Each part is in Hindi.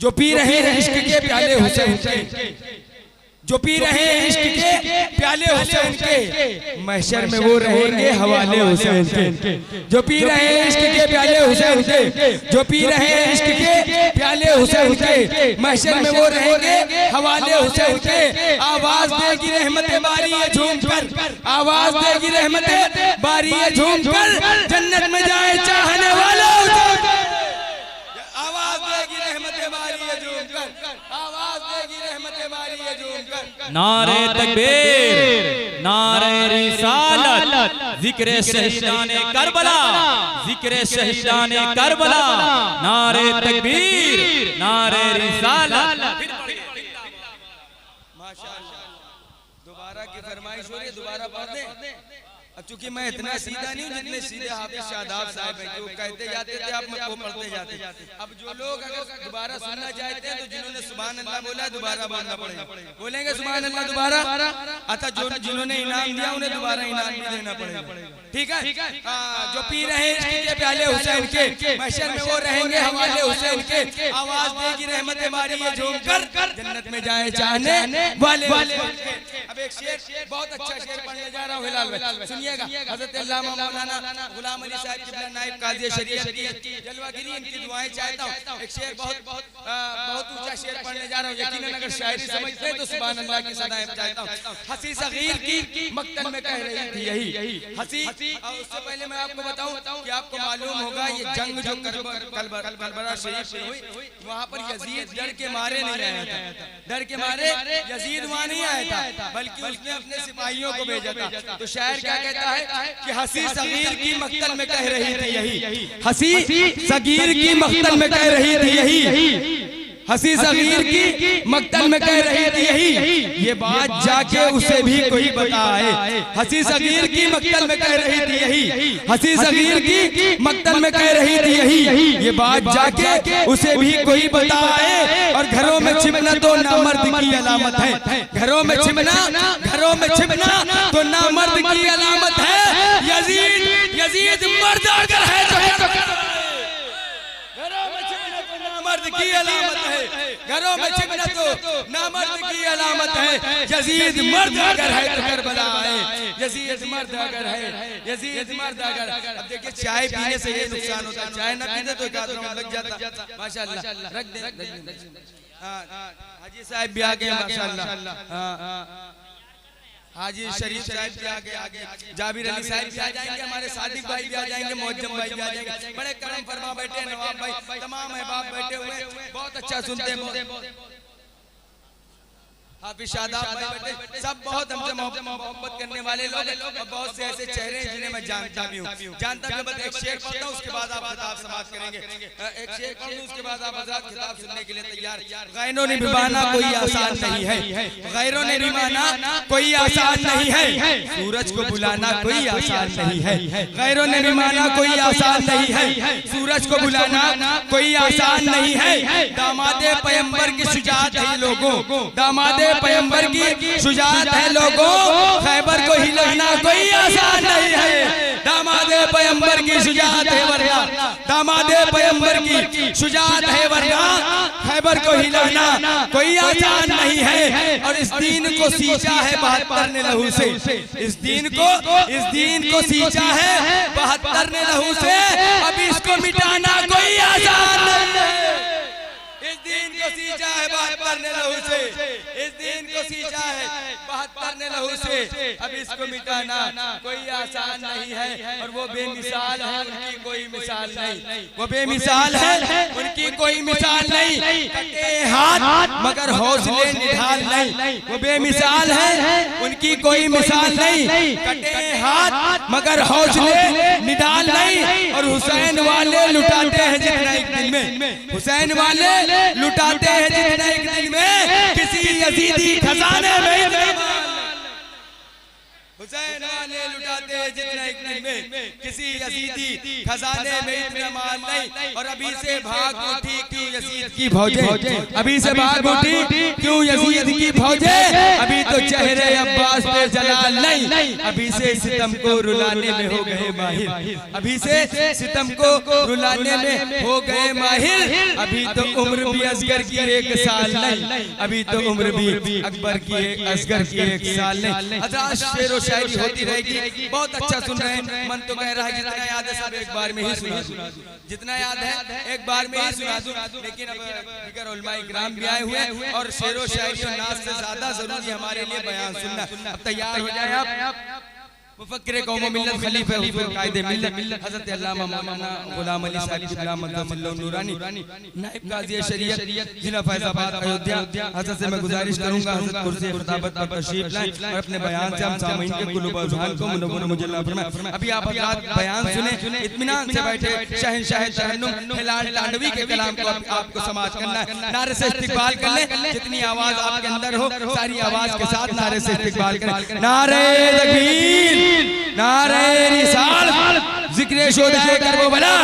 जो पी रहे हैं इश्क के प्याले हुसैन के, जो पी रहे हैं इश्क के प्याले हुसैन के, महशर में वो रहेंगे हवाले हुसैन के। जो पी रहे हैं इश्क के प्याले हुसैन के, जो पी रहे हैं इश्क के प्याले हुसैन के, महशर में वो रहेंगे हवाले हुसैन के। आवाज देगी रहमत बारी है झूम कर, आवाज देगी रहमत बारी है झूम कर, जन्नत में जाए चाहने वाला हुसैन। आवाज देगी रहमत बारी है झूम कर, आवाज देगी रहमत बारी है झूम कर। नारे तकबीर, नारे रिसालत, जिक्र शहीदाने करबला, जिक्र शहीदाने करबला, नारे तकबीर, नारे रिसालत। माशाअल्लाह, दोबारा की फरमाइश हो रही है, दोबारा पढ़ दें। अब चूंकि मैं इतना सीधा नहीं हूँ जितने सीधे हाफिज शादाब साहब हैं, जो कहते जाते थे आप वो पढ़ते जाते। अब जो लोग अगर दोबारा सुनना चाहते हैं तो जिन्होंने सुभान अल्लाह बोला है दोबारा बोलना पड़ेगा, बोलेंगे सुभान अल्लाह दोबारा। अच्छा, जो जिन्होंने इनाम दिया उन्हें दोबारा इनाम भी देना पड़ेगा, ठीक है। जो पी रहे हैं के प्याले हुसैन के, महशर में वो रहेंगे हवाले हुसैन के। आवाज देगी रहमत बारी है झूम कर, जन्नत में जाए चाहने वाले। अब एक शेर, बहुत अच्छा शेर पढ़ने जा रहा हूँ हिलाल भाई, सुनिएगा। हज़रत अल्लामा मौलाना गुलाम अली साहब किबला नाइब काज़ी शरीयत की जलवागिरी, इनकी दुआएं चाहता हूँ। एक शेर बहुत ऊंचा शेर पढ़ने जा रहा हूँ, यकीनन अगर शायरी समझते हैं तो सुभान अल्लाह की सदाएं चाहता हूँ। हंसी सगीर की मक्तल में कह रही थी यही हंसी। उससे पहले मैं आपको बताऊं कि आपको मालूम होगा ये जंग जो करबला शरीफ में हुई, वहाँ पर यजीद डर के मारे नहीं आया था, डर के मारे यजीद वहाँ नहीं आया था, बल्कि उसने अपने सिपाहियों को भेजा था। तो शायर क्या कहता है कि हंसी सगीर की मक्तल में कह रही थी यही, हंसी सगीर की मक्तल में कह रही थी यही, हंसी सगीर की मक्तल में कह रही थी यही, ये बात जाके उसे भी कोई बताए। हंसी सगीर की मक्तल में कह रही थी यही, हंसी सगीर की मक्तल में कह रही थी यही, ये बात जाके उसे भी कोई बताए। और घरों में छिपना तो नामर्द की अलामत है, घरों में छिपना, घरों में छिपना तो नामर्द की अलामत है। यजीद यजीद मर्द अगर है तो नामर्द की अलामत है, घरों में छिपना तो नामर्द की अलामत है। यजीद मर्द अगर है तो करबला है, यजीद मर्द अगर है, यजीद मर्द अगर। अब देखिए चाय पीने से ये नुकसान होता है, चाय ना पीते तो एक आध राउंड लग जाता। माशाअल्लाह, रख दे। हाजी साहब भी आ गए माशाअल्लाह, हाजी शरीफ साहब भी आगे, जाबिर अली साहब भी आ जाएंगे, हमारे सादिक भाई भी आ जाएंगे, मोहज्जम भाई भी आ जाएंगे। बड़े करम फरमा बैठे नवाब भाई, तमाम अहबाब बैठे हुए, बहुत अच्छा सुनते हैं। हाफिज शादाब भाई बैठे, सब बहुत हमसे मोहब्बत करने वाले लोग, और बहुत से ऐसे चेहरे हैं जिन्हें मैं जानता भी हूँ। जानता भी, बस एक शेर पढ़ता हूँ उसके बाद आप खिताब समाप्त करेंगे। एक शेर पढ़ दूँ उसके बाद आप हज़रात खिताब सुनने के लिए तैयार। गैरों ने भी माना कोई आसान नहीं है, गैरों ने भी माना कोई आसान नहीं है, सूरज को बुलाना कोई आसान नहीं है। गैरों ने भी माना कोई आसान नहीं है, सूरज को बुलाना कोई आसान नहीं है। दामादे पैगंबर की शुजाअत है लोगों, दामादे पैगंबर की शुजाअत है लोगों, खैबर को हिलाना कोई आसान नहीं है। दामादे पैगंबर की शुजाअत है वरना, दामादे पैगंबर की शुजाअत है वरना, खैबर को हिलाना कोई आसान नहीं है। और इस दीन को सींचा है 72 ने लहू से, इस दीन को सींचा है 72 ने लहू से, अब इसको मिटाना कोई आसान नहीं है। इस दीन को सींचा है 72 ने लहू से, इस दीन को सींचा है 72 ने लहू से, अब इसको मिटाना कोई आसान नहीं है। और वो बेमिसाल है, उनकी कोई मिसाल नहीं, वो बेमिसाल है, उनकी कोई मिसाल नहीं। कटे हाथ मगर हौसले निढाल नहीं, वो बेमिसाल है, उनकी कोई मिसाल नहीं। कटे हाथ मगर हौसले निढाल नहीं। और हुसैन वाले लुटाते हैं जितना एक दिन में, हुसैन वाले लुटाते हैं जितना एक दिन में, किसी यजीदी खजाने में हुसैन हुसैन वाले लुटाते हैं जितना एक दिन में किसी यजीदी खजाने में इतना माल नहीं। और अभी से भाग उठी क्यों यजीद की फौजें, अभी से भाग उठी क्यों यजीद की फौजें, अभी तो चेहरे अब्बास पे जलाल नहीं, अभी से सितम को रुलाने में हो गए माहिर, अभी से सितम को रुलाने में हो गए माहिर। अभी तो उम्र भी असगर की 1 साल नहीं, अभी तो उम्र भी अकबर की असगर की 1 साल नहीं। हज़रात शेर व शायरी होती रहेगी। बहुत अच्छा सुन रहे हैं, मन तो कह रहा है जितना याद है सब एक बार में ही सुना दूं, जितना याद है एक बार में ही सुना दूं। लेकिन अब दीगर उलमाए किराम भी आए हुए हैं और शेर व शायरी और नाज़ से ज्यादा जरूरी हमारे लिए बयान सुनना। अब तैयार हो जाए आप। मुफक्किर कौम व मिल्लत खलीफा हुजूर कायदे मिल्लत हज़रत अल्लामा मौलाना गुलाम अली साहब किबला मददल्लाहु नूरानी नाइब काज़ी शरीयत जिला फैज़ाबाद अयोध्या, हज़रत से मैं गुजारिश करूंगा हज़रत कुर्सी खुताबत पर तशरीफ लाएं और अपने बयान से हम सामईन के कुलूब व अज़हान को मुनव्वर मुजल्ला फरमाएं। अभी आप हज़रात बयान सुने, इत्मीनान से बैठे, शहंशाह तरन्नुम हिलाल तांडवी के कलाम को आपको समाअत करना है। नारे से इस्तिक़बाल कर लें, जितनी आवाज आपके अंदर हो सारी आवाज के साथ नारे से इस्तिक़बाल करें। नारे तकबीर, नारे रिसालत, जिक्र शुहदाए करबला,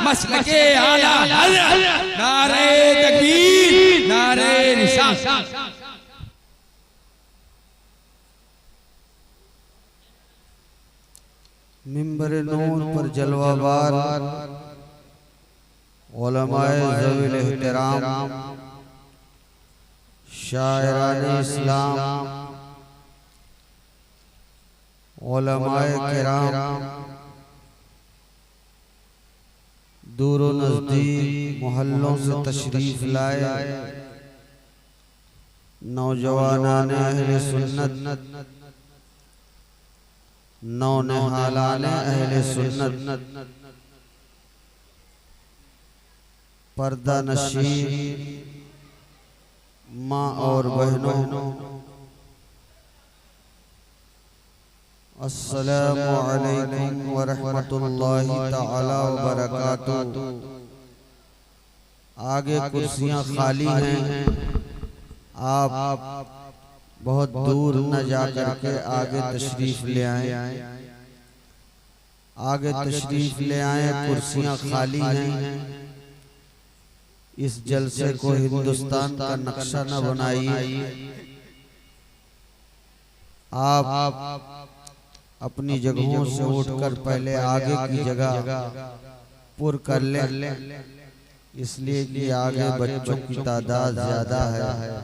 मसलके आला हज़रत, नारे तकबीर, नारे रिसालत। मिंबर नूर पर जलवाबार उलमाए ज़वील एहतराम, शायराने इस्लाम, उलमाए किराम, दूर नज़दीक मोहल्लों से तशरीफ लाए नौजवानाने अहले सुन्नत, नौनिहालाने अहले सुन्नत, पर्दा नशीन माँ और बहनों, अस्सलामु अलैकुम व रहमतुल्लाहि तआला व बरकातुहू। आगे कुर्सियाँ खाली हैं, आप बहुत दूर न जा करके आगे तशरीफ ले आए, आगे तशरीफ ले आए, कुर्सियाँ खाली हैं। इस जलसे को हिंदुस्तान का नक्शा न बनाइए, आप अपनी जगहों से उठकर पहले आगे की जगह पुर कर ले, इसलिए कि आगे बच्चों की तादाद ज्यादा है।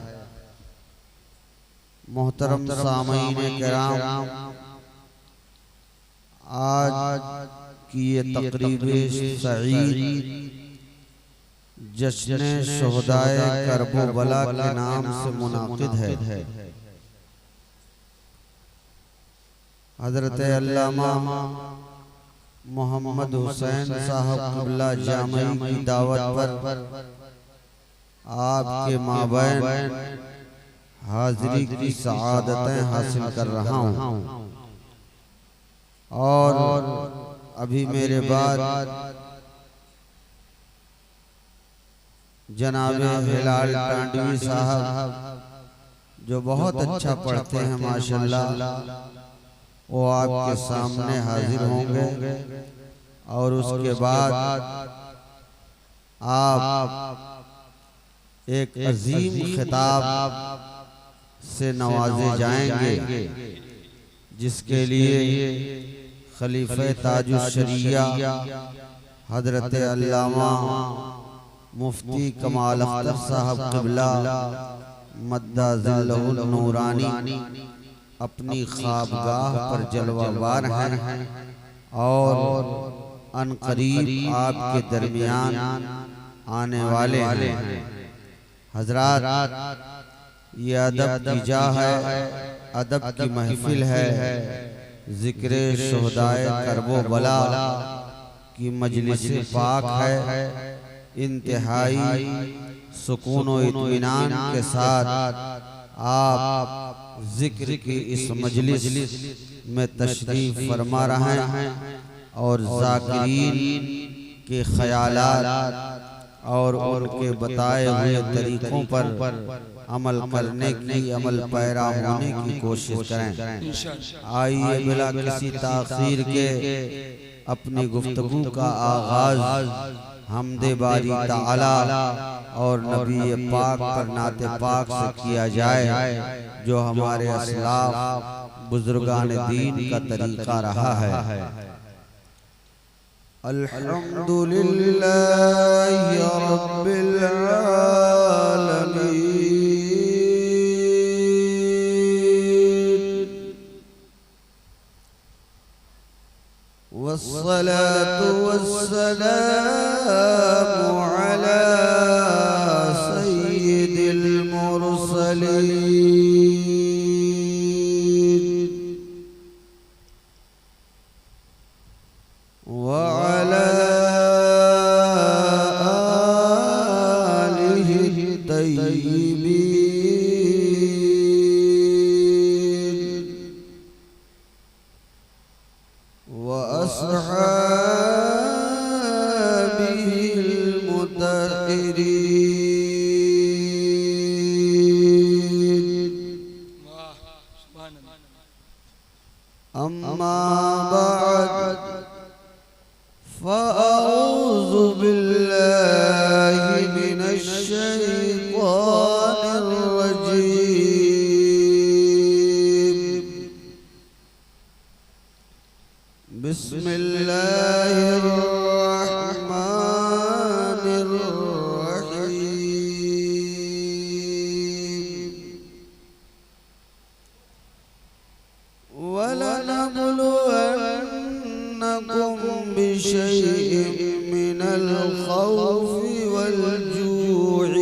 मोहतरम सामईन किराम, आज की ये तकरीब सईद जश्न शुहदाए करबला के नाम से मुनाकिद है। हजरत अल्लामा मोहम्मद हुसैन साहब क़िबला जामई की दावत पर आपके माबैन हाजिरी की सआदतें हासिल कर रहा हूँ। और अभी मेरे बाद जनाबे हिलाल तांडवी साहब जो बहुत अच्छा पढ़ते हैं माशाल्लाह, वो आपके सामने हाजिर होंगे और उसके बाद आप एक अजीम खिताब से नवाजे जाएंगे, जिसके लिए खलीफे ताजुश शरिया हजरत अल्लामा मुफ्ती कमाल अख्तर साहब क़िबला मद्दाज़िल्लहुल नूरानी अपनी ख्वाबगाह पर जलवाबार हैं और अनकरीब आपके दरमियान आने वाले हैं। हजरात, ये अदब की जा है, अदब की महफिल है, जिक्र शुहदाए करबला की मजलिस पाक है। इंतहाई सुकून व इत्मीनान के साथ आप जिक्र की इस मजलिस में तशरीफ फरमा रहे हैं और ज़ाकिरीन के ख्यालात और उनके बताए हुए तरीकों पर अमल करने की, अमल पैरा होने की कोशिश करें। आइए बिला किसी ताख़ीर के अपनी गुफ्तगू का आगाज हमदे बारी ताला और नबी पाक पर नाते पाक से किया जाए, जो हमारे असलाफ बुजुर्गान दीन का तरीका रहा है। अल्हम्दुलिल्लाहि रब्बिल आलमीन वस्सलातु वस्सलामु अला सय्यिदिल मुरसलीन व अला आलिहि तय्यिबीन व अस्हाबिहिल मुतahhiरीन। अम्मा बाद फ़अऊज़ु बिल्लाहि मिनश शैतानिर रजीम। बिस्मिल्लाहिर रहमानिर रहीम। वलनबलुवन्नकुम बिशैइन मिनल खौफि वल जू'i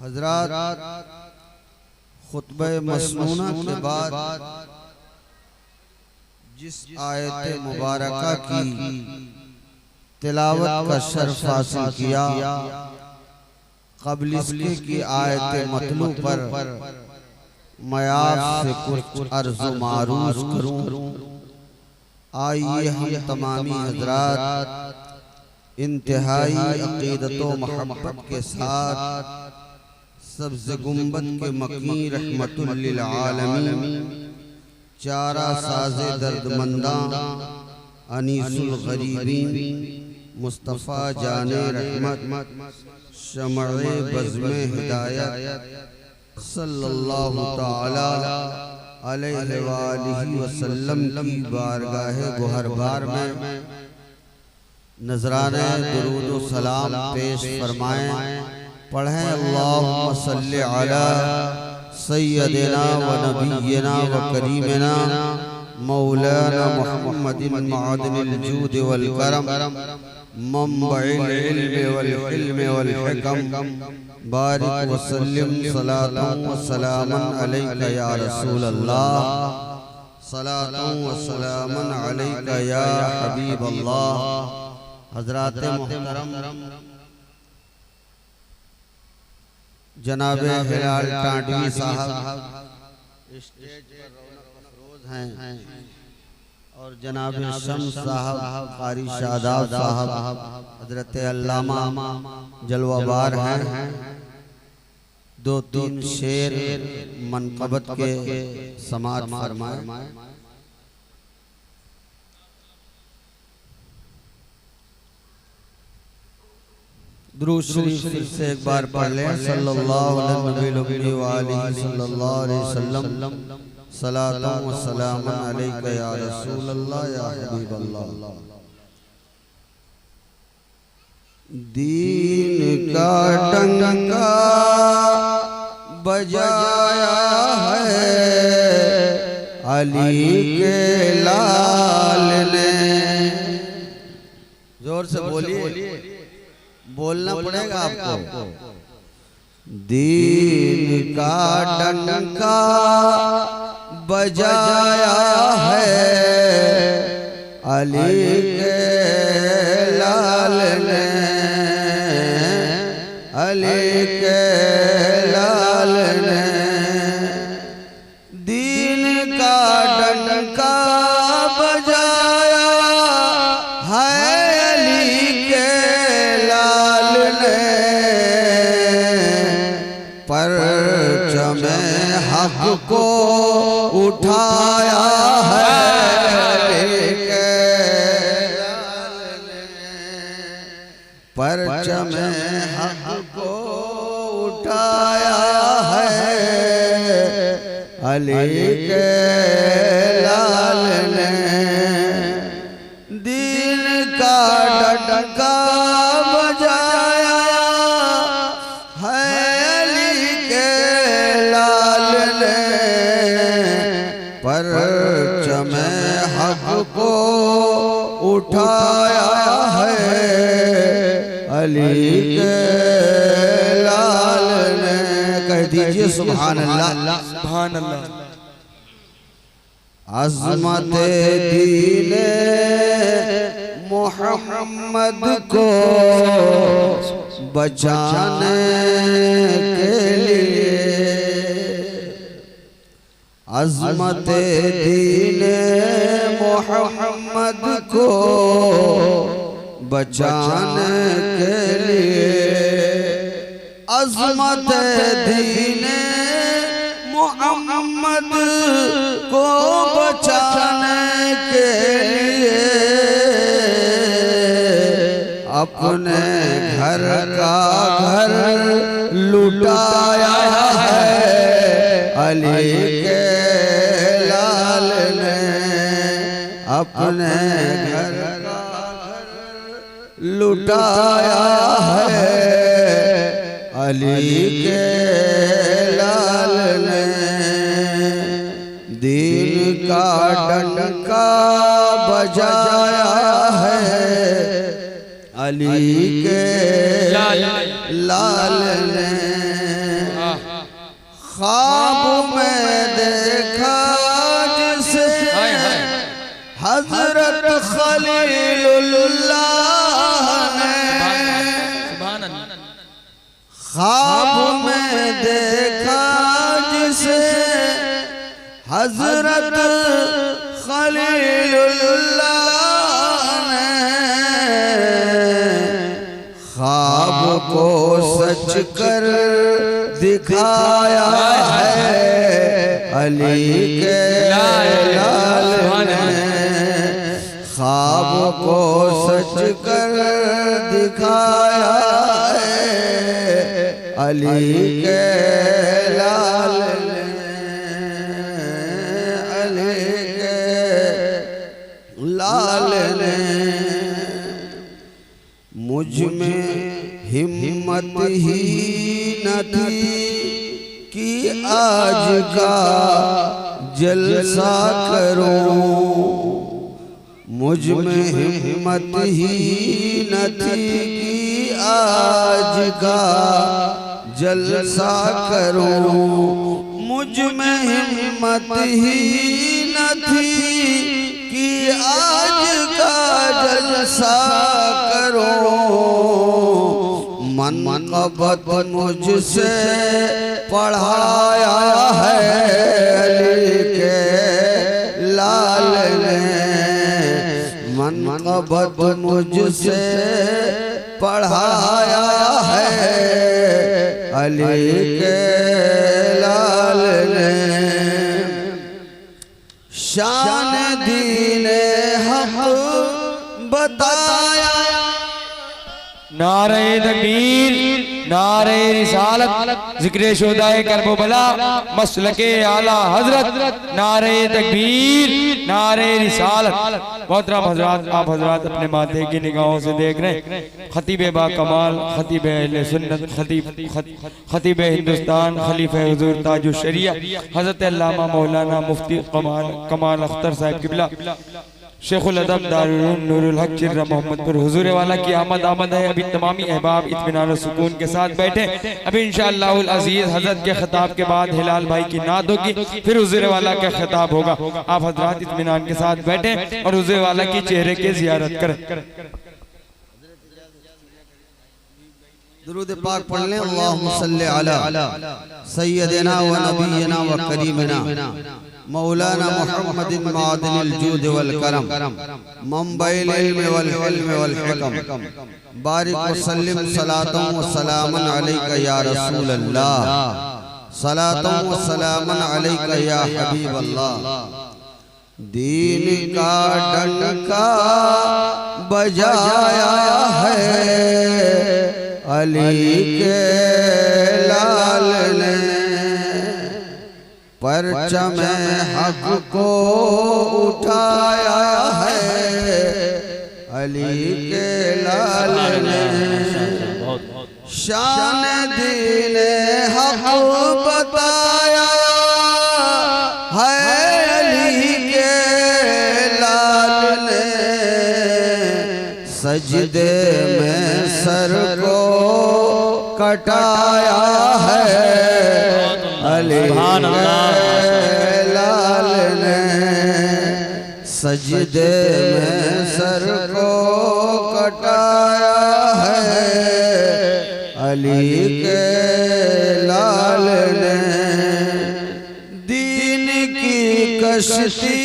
हज़रात खुतबे मसनूना के बाद जिस आयत मुबारका की तिलावत का शर्फ हासिल किया, क़ब्ल इसके की आयत मतलू पर मैं आपसे कुछ अर्ज़ मारूज़ करूं। आइए हम तमामी हज़रात इंतहाई अक़ीदत व मोहब्बत के साथ सब्ज़ गुंबद के मकीन रहमतुल लिल आलमीन चारा साज़े दर्दमंदा अनीसुल गरीबीन मुस्तफ़ा जाने रहमत शमए बज़्मे हिदायत सल्लल्लाहु ताला अलैहि वालिहि वसल्लम की बारगाह गोहरबार में नजराने दुरूद व सलाम पेश फरमाएं। पढ़ें अल्लाहुम्मा सल्लि अला सय्यदिना व नबिय्यिना व करीमिना मौलाना मुहम्मदिन मअदनिल जूद वल करम मंबइल इल्म वल हिल्म वल हिकम बारिक व सल्लिम सलातन व सलामन अलैका या रसूल अल्लाह सलातन व सलामन अलैका या हबीब अल्लाह। हज़रात मुहतरम जनाबे हिलाल टांडवी साहब स्टेज पर रौनक अफरोज हैं और जनाब शम्स साहब, कारी शादाब साहब, हजरत अल्लामा जलवाबार हैं। 2-3 शेर मनक़बत के समात फरमाए। दुरूद शरीफ से एक बार पढ़ लें। सल्लल्लाहु अलैहि वसल्लम, सलातुन व सलामुन अलैका या रसूल अल्लाह या हबीब अल्लाह। दीन का डंका बजाया है अली के लाल ने। जोर से बोलिए, बोलना पड़ेगा आपको। दीन का डंका बजाया है अली के लाल ने, अली के लाल ने। दीन का डंका बजाया है अली के लाल ने, परचम हक को उठाया है अली के लाल ने, परचम हक को उठाया है अली के लाल ने। दीन का डंका बजाया है अली के लाल ने, परचम हक को उठाया है अली के लाल ने। कह दीजिए सुभान अल्लाह, सुभान अल्लाह। अज़मत दीने मोहम्मद को बचाने के लिए, अज़मत दीने मोहम्मद को बचाने के लिए, अज़मत दीने मोहम्मद को बचाने के लिए अपने घर का घर लुटाया है अली के लाल ने, अपने घर का घर लुटाया है अली के लाल ने। दीन का डंका बजाया है अली के लाल ने। ख्वाब में देखा जिसे हजरत खलीलुल्लाह ने, ख्वाब में देखा जिसे हजरत खलीलुल्लाह ने, ख्वाब को सच कर दिखाया है अली के लाल ने, ख्वाब को सच कर दिखाया है अली के लाल ने, अली के लाल ने। मुझ में हिम्मत ही न थी कि आज का जलसा करूं, मुझ में हिम्मत ही न थी कि आज का जलसा करूं, मुझ में हिम्मत ही न थी कि आज का जलसा करूं। मनक़बत मुझसे पढ़ाया है अली के लाल ने, मनक़बत मुझसे पढ़ाया है अली के लाल ने, शान दीने हक बताया। नारे तकबीर, नारे रिसालत, जिक्र शुहदाए करबला, मसलके आला हजरत, नारे तकबीर, नारे रिसालत। मोहतरम हजरात, आप हजरात अपने माथे की निगाहों से देख रहे हैं खतीब बा कमाल, खतीब अहले सुन्नत, खतीब हिंदुस्तान, खलीफा हुजूर ताजुश शरिया हजरत अल्लामा मौलाना मुफ्ती कमाल अख्तर साहब किबला शेखुल अदब दारुल नूरुल हक चिर्रा मोहम्मदपुर हुजूर वाला की आमद है। अभी तमामी अहबाब इत्मीनान और सुकून के साथ बैठे। अभी इंशाअल्लाहुल अजीज हजरत के खिताब के बाद हिलाल भाई की नात होगी, फिर हुजूर वाला का खिताब होगा। आप हजरात इत्मीनान के साथ बैठे और हुजूर वाला की चेहरे की जियारत करें। दुरूद पाक पढ़ लें। अल्लाहुम्मा सल्ली अला सय्यदिना व नबियना व करीमिना मौलाना मुहम्मदिन मादिनिल जूद वल करम, मंबइल इल्म वल हिल्म वल हिकम, बारिक व सल्लिम सलातन व सलामन अलैका या रसूल अल्लाह, सलातन व सलामन अलैका या हबीब अल्लाह। दीन का डंका बजाया है अली के लाल ने, परचम हक को उठाया है अली के लाल ने, शान दीन हक बताया है अली के लाल ने, सजदे में सर को कटाया है अली के लाल ने, सजदे में सर को कटाया है अली के लाल ने। दीन की कश्ती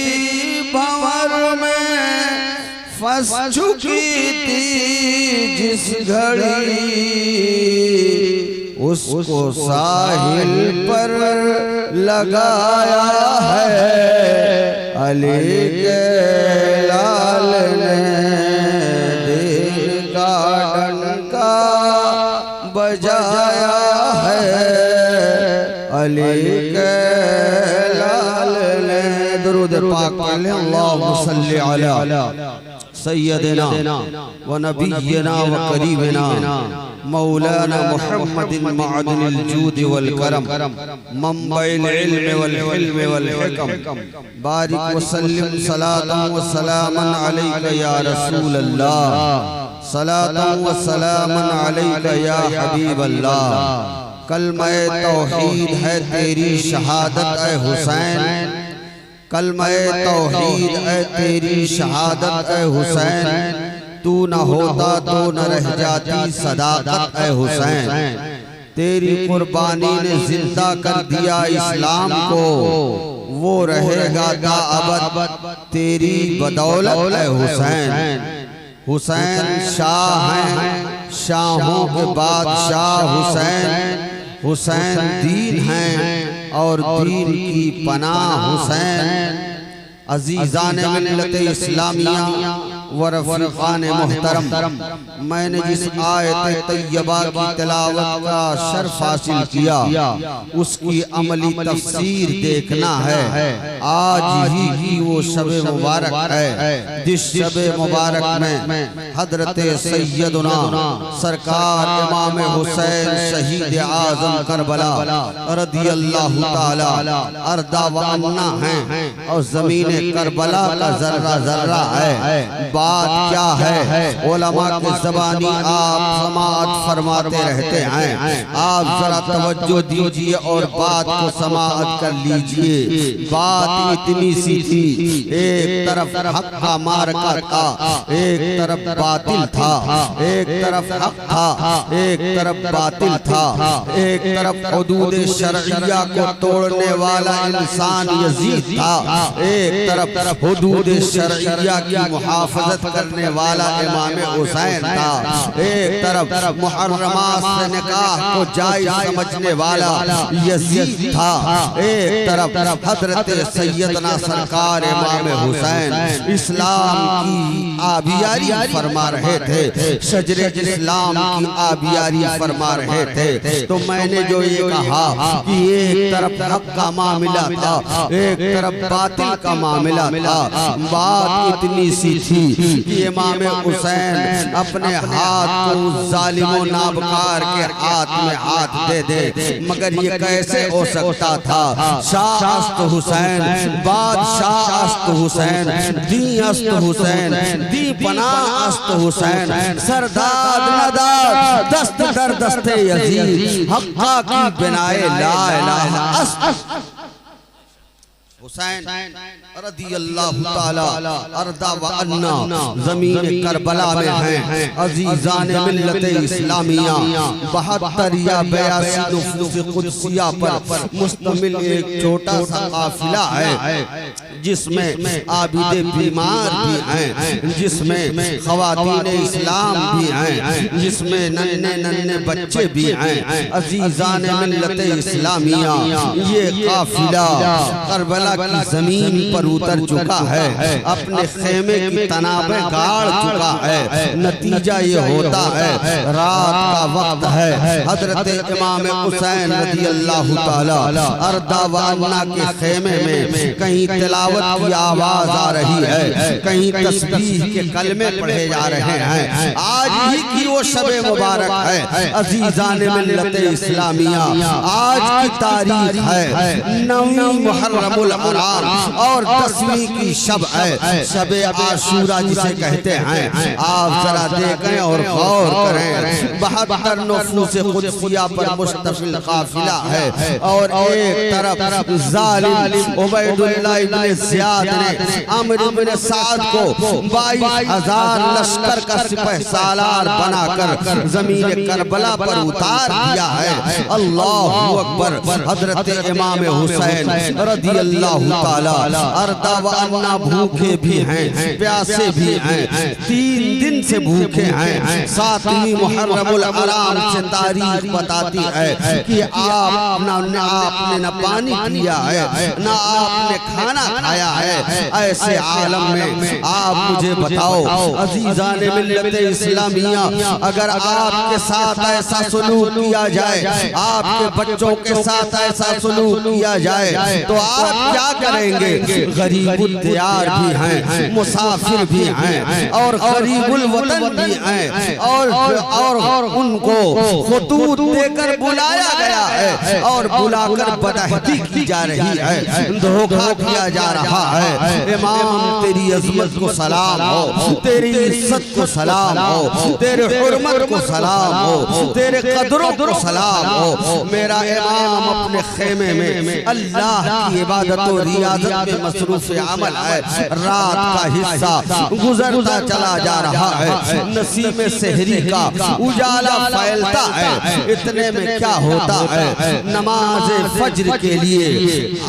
भंवर में फंस चुकी थी जिस घड़ी, उसको साहिल पर लगाया है अली के लाल ने, दीन का डंका बजाया है अली के लाल ने। दुरूद पाक पढ़ लें। अल्लाहुम्मा सल्ली अला सय्यदिना व नबियना व करीमिना मौलाना मुहम्मदिन मादिनिल जूद वल करम, मंबइल इल्म वल हिल्म वल हिकम, बारिक व सल्लिम सलातन व सलामन अलैका या रसूल अल्लाह, सलातन व सलामन अलैका या हबीब अल्लाह। कलमे तौहीद है तेरी शहादत ए हुसैन, कलमे तौहीद है तेरी शहादत ए हुसैन, तू न होता तो न रह जाती सदाकत ए हुसैन, तेरी कुर्बानी ने जिंदा कर दिया इस्लाम को, वो रहेगा दाअबद तेरी बदौलत ए हुसैन। हुसैन शाह हैं शाहों के बादशाह हुसैन, हुसैन दीन हैं और दीन की पनाह हुसैन। अजीज़ान मिल्लत इस्लामिया व रफ़ीक़ान मोहतरम, मैंने जिस आयत तैयबा की तिलावत का शर्फ हासिल किया उसकी अमली तफसीर देखना है। आज ही की वो शब मुबारक है जिस शब मुबारक में हजरत सैयदना सरकार इमाम हुसैन शहीद आज़म करबला रदियल्लाहु ताला अर्दा व अन्ना हैं और ज़मीन करबला का जर्रा जर्रा है। बात क्या है उलमा के ज़बानी आप समाअत फरमाते रहते हैं, आप जरा तवज्जो दीजिए और बात को समाअत कर लीजिए। बात इतनी सी थी, एक तरफ हक का मार्का था, एक तरफ बातिल था, एक तरफ हक था, एक तरफ बातिल था, एक तरफ हुदूद शरइया को तोड़ने वाला इंसान यजीद था, एक तरफ हुदूद शरइया की मुहाफ़ज़त मुहाफजत करने वाला इमाम हुसैन था, एक तरफ मुहर्रमात से निकाह को जायज समझने वाला यजीद था, एक तरफ हजरत सैयदना सरकार इमाम हुसैन इस्लाम की आबियारी फरमा रहे थे, शजरे इस्लाम की आबियारी फरमा रहे थे। तो मैंने जो ये कहा कि एक तरफ हक का मामला था, एक तरफ बातिल का मामला था, बात इतनी सी थी कि इमाम हुसैन अपने हाथ को जालिमो नाबकार के हाथ में हाथ दे दे, मगर ये कैसे हो सकता था? शाह अस्त हुसैन, बादशाह अस्त हुसैन, दी अस्त हुसैन, दी पनाह अस्त हुसैन, सरदार नदार दस्त दर दस्ते यजीद, हक्का की बिनाए ला इलाहा अस्त हुसैन रदियल्लाहु ताला अर्दा व अन्ना ज़मीन करबला में हैं। अजीज़ान मिल्लत इस्लामिया 72 या 82 नुफूस कुदसिया पर मुश्तमिल एक छोटा सा काफिला है, जिसमें आबिदे बीमार भी हैं, जिसमें खवातीन इस्लाम भी हैं, जिसमें नन्हे नन्हे बच्चे भी हैं। अजीज़ान मिल्लत इस्लामिया ये काफिला करबला की जमीन पर उतर चुका है, अपने खेमे की तनाबे गाड़ चुका है। नतीजा ये होता है, रात का वक्त है, हजरत इमाम हुसैन रज़ियल्लाहु ताला अर्दा व अन्ना के खेमे में कहीं तिलावत की आवाज आ रही है, कहीं तस्बीह के कलमे पढ़े जा रहे हैं। आज ही की वो शबे मुबारक है अजीज़ान मिल्लत इस्लामिया, आज की तारीख है 9 मुहर्रमुल आराम और 10वीं की शब है, शबे आशूरा जिसे कहते हैं। आप जरा देखें और गौर करें, 72 नुफूस कुदसिया पर मुश्तमिल काफिला है और एक तरफ जालिम उबैदुल्लाह इब्न ज़ियाद ने अम्र इब्न साद को 22,000 लश्कर का सिपह सालार बनाकर जमीन करबला पर उतार दिया है। अल्लाहु अकबर। हजरत इमाम हुसैन रज़ियल्लाहु ताला अर्दा व अन्ना भूखे भी हैं, प्यासे भी हैं, 3 दिन से भूखे हैं। 7वीं मुहर्रमुल आराम से तारीख बताती है कि आपने न पानी पिया है, न आपने खाना खाया है। ऐसे आलम में आप मुझे बताओ अजीज़ान मिल्लत इस्लामिया, अगर आपके साथ ऐसा सुलूक किया जाए, आपके बच्चों के साथ ऐसा सुलूक किया जाए, तो आप क्या करेंगे? गरीबुल दियार भी हैं, मुसाफिर भी हैं और गरीबुल वतन भी हैं, और उनको खुतूत देकर बुलाया गया है और बुलाकर बदअहदी की जा रही है, धोखा किया जा रहा है। इमाम तेरी अजमत को सलाम हो, तेरी इज्जत को सलाम हो, तेरे हुर्मत को सलाम हो, तेरे कदरों को सलाम हो। मेरा इमाम अपने खेमे में अल्लाह की इबादत और रियाजत में मसरूफ अमल है। रात का हिस्सा गुजरता चला जा रहा है, नसीम सहरी का उजाला फैलता है। इतने में क्या होता है, नमाज फज्र के लिए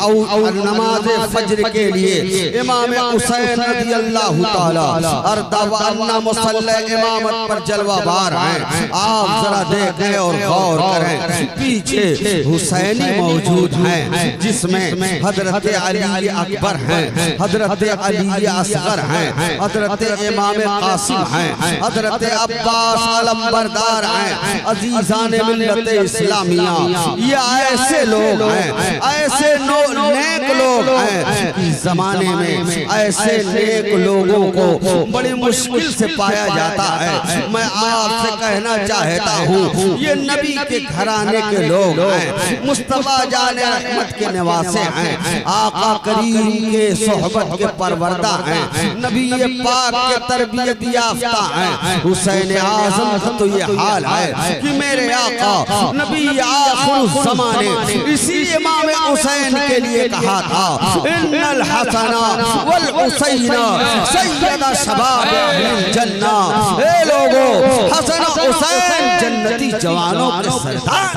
और नमाज फज्र के लिए इमाम हुसैन रज़ियल्लाहु ताला अर्दा व अन्ना मुसल्ला इमामत पर जलवाबार हैं। आप जरा देखें और गौर करें, पीछे हुसैनी मौजूद हैं, जिसमें हजरत अली अकबर हैं, हजरत अली असगर हैं, हजरत इमाम कासिम हैं, हजरत अब्बास अलंबरदार हैं। अजीज़ान मिल्लत इस्लामिया, ये ऐसे लोग हैं, ऐसे नेक लोग हैं कि जमाने में ऐसे नेक लोगों को बड़ी मुश्किल से पाया जाता है। मैं आपसे कहना चाहता हूँ, ये नबी के घराने के लोग हैं, मुस्तफा जाने रहमत के निवासे हैं, आका करीम के सोहबत के परवरदा हैं, नबी पाक के तरबियत याफ्ता हैं। हुसैन आज़म का तो ये हाल है कि मेरे आका नबी आखिर ज़माने इसी इमाम हुसैन के लिए कहा था, इन्नल हसना वल हुसैना सय्यदा शबाब अहलिल जन्ना। ए लोगों, हसन हुसैन जन्नती जवानों के सरदार,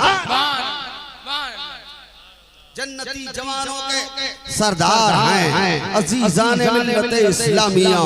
जन्नती जवानों के सरदार हैं। अजीज़ान मिल्लत इस्लामिया,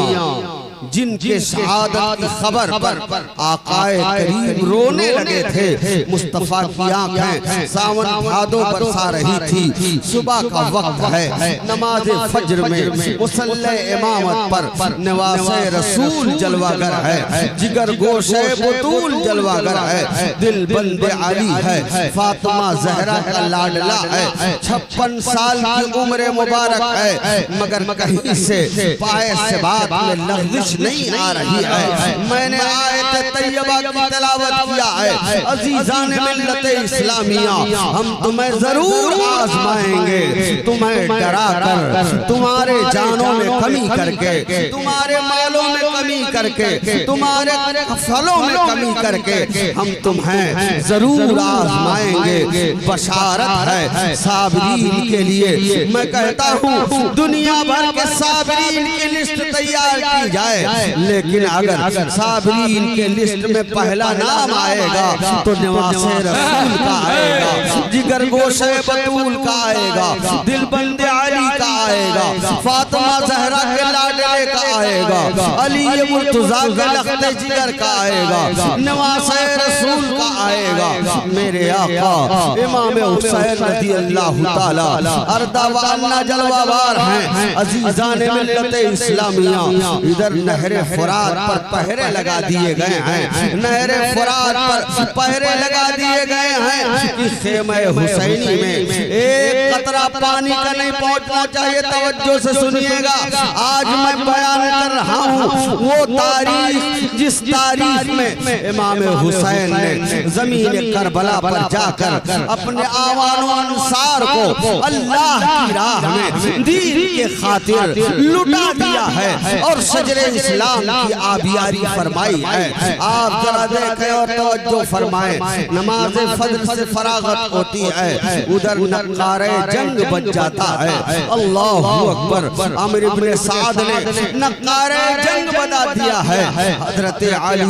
जिनके शहादत की खबर पर आकाए करीम रोने लगे थे। मुस्तफा की आंखें सावन भादों बरसा रही थी। सुबह का वक्त है, नमाज फज्र में मुसल्ले इमामत पर नवासे रसूल जलवागर है। जिगर गोशे बतूल जलवागर है। दिल बंदे अली है, फातिमा जहरा का लाडला है। 56 साल की उम्र मुबारक है, मगर कहीं से पाए से बात में लग़्ज़िश नहीं आ रही है। मैंने आयत तैयबा की तिलावत किया है। अज़ीज़ान मिल्लत इस्लामिया, हम तुम्हें जरूर आज़माएंगे, तुम्हें डरा कर, तुम्हारे जानों में कमी करके, तुम्हारे मालों में कमी करके, तुम्हारे फलों में कमी करके हम तुम्हें जरूर आज़माएंगे। बशारत है साबिरीन के लिए। मैं कहता हूँ दुनिया भर के साबिरीन की लिस्ट तैयार की जाए, लेकिन अगर साबिरीन के लिस्ट में पहला नाम आएगा तो नवासे रसूल का आएगा, जिगर गोशे बतूल का आएगा, दिल बंदे अली का आएगा, फातिमा जहरा के लाडले का आएगा, अली मुर्तज़ा के लख्ते जिगर का आएगा, नवासे रसूल का आएगा। मेरे आका इमाम हुसैन रज़ी अल्लाह ताला अर्दा व अन्ना जलवावार हैं। अज़ीज़ान मिल्लत इस्लामिया, इधर नहरे फुरात पर पहरे लगा दिए गए हैं। नहरे फुरात पर पहरे लगा दिए गए हैं कि खेमे हुसैनी में एक कतरा पानी का नहीं पहुंचना चाहिए। तवज्जो से सुनिएगा, आज मैं बयान कर रहा हूँ वो तारीख जिस तारीख में इमाम हुसैन ने जमीन करबला पर जाकर अपने आवानो अंसार को अल्लाह की राह में दीन के खातिर लुटा दिया है और सजरे इस्लाम की आबियारी फरमाई है। आप जरा देखें और तवज्जो फरमाएं। नमाज फज्र से फरागत होती है, उधर नक्कारे जंग बज जाता है। अल्लाहु अकबर। अमर इब्ने साद ने नक्कारे जंग बजा दिया है। हजरत अली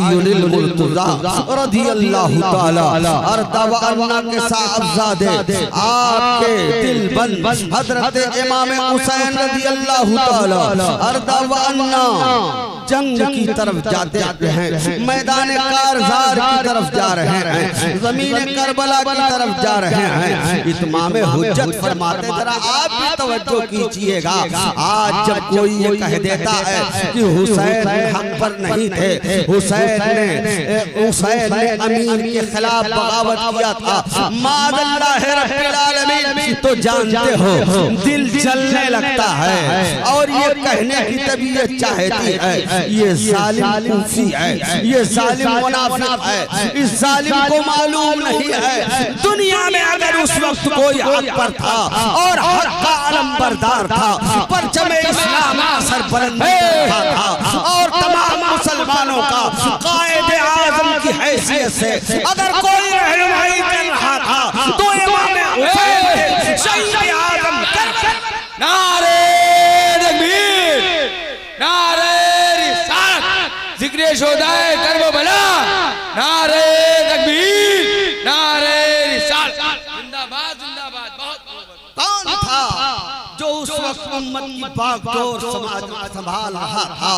मुर्तज़ा रज़ियल्लाहु ताला अर्दा व अन्ना के साहबजादे आपके दिलबंद हजरत इमाम हुसैन रज़ियल्लाहु ताला अर्दा व अन्ना जंग की तरफ जाते हैं, मैदान कारज़ार की तरफ जा रहे हैं, ज़मीन करबला की तरफ जा रहे हैं। इमाम हुज्जत फरमाते, जरा आप भी तवज्जो कीजिएगा। आज जब कोई ये कह देता है कि हुसैन हक पर नहीं थे, हुसैन ने अमीर के खिलाफ बगावत किया था, मादल्लाह रब्बिल आलमीन, तो जानते हो दिल जलने लगता है और ये कहने की तबीयत चाहती है ये जालिम कूफी है, ये जालिम मुनाफिक है। इस जालिम को मालूम नहीं है दुनिया में अगर उस वक्त कोई हक पर था और हक का अलमबरदार था, परचमे इस्लाम सर बुलंद था और तमाम मुसलमानों का कायदे आज़म की हैसियत से अगर कोई रहनुमाई कर रहा था तो इमाम हुसैन शहीद आज़म नारे तकबीर, नारे रिसालत, जिक्र शुहदाए करबला, नारे तकबीर, नारे रिसालत, जिंदाबाद जिंदाबाद। बहुत कौन था जो उस वक्त उम्मत की बागडोर समाज संभाल रहा था?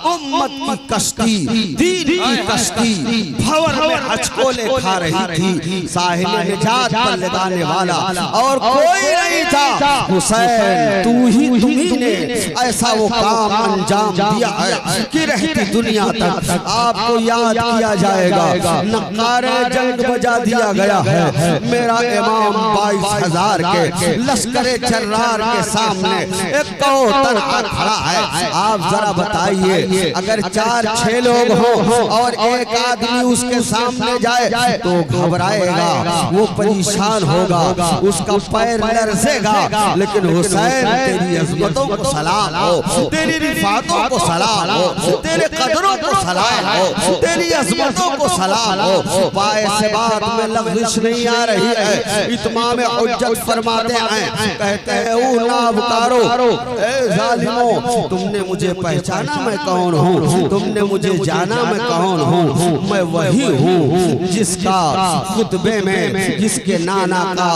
उम्मत की कश्ती, दीन की कश्ती भंवर में हचकोले खा रही थी। साहिल निजात पर लगाने वाला और कोई नहीं था। हुसैन तुम्ही ने ऐसा वो काम अंजाम दिया है कि रहती दुनिया तक आपको याद किया जाएगा। नक्कारे जंग बजा दिया गया है। मेरा इमाम 22,000 के लश्करे जर्रार के सामने एक तनहा खड़ा है। आप जरा बताइए, अगर 4-6 लोग हों और एक आदमी उसके सामने जाए तो घबराएगा, वो परेशान होगा, उसका पैर लरजेगा। लेकिन हुसैन तेरी अज़मतों को सलाम हो, तेरी रिफ़ातों को सलाम हो, तेरे कदरों को सलाम हो, तेरी अज़मतों को सलाम हो। पाए से बात में लग़्ज़िश नहीं आ रही है। इमाम हुज्जत फरमाते हैं, कहते हैं ओ नाबकारो ए जालिमों, तुमने मुझे पहचाना मैं कौन हूँ, तुमने मुझे जाना मैं कौन हूँ। मैं वही हूँ जिसका खुतबे में, जिसके नाना का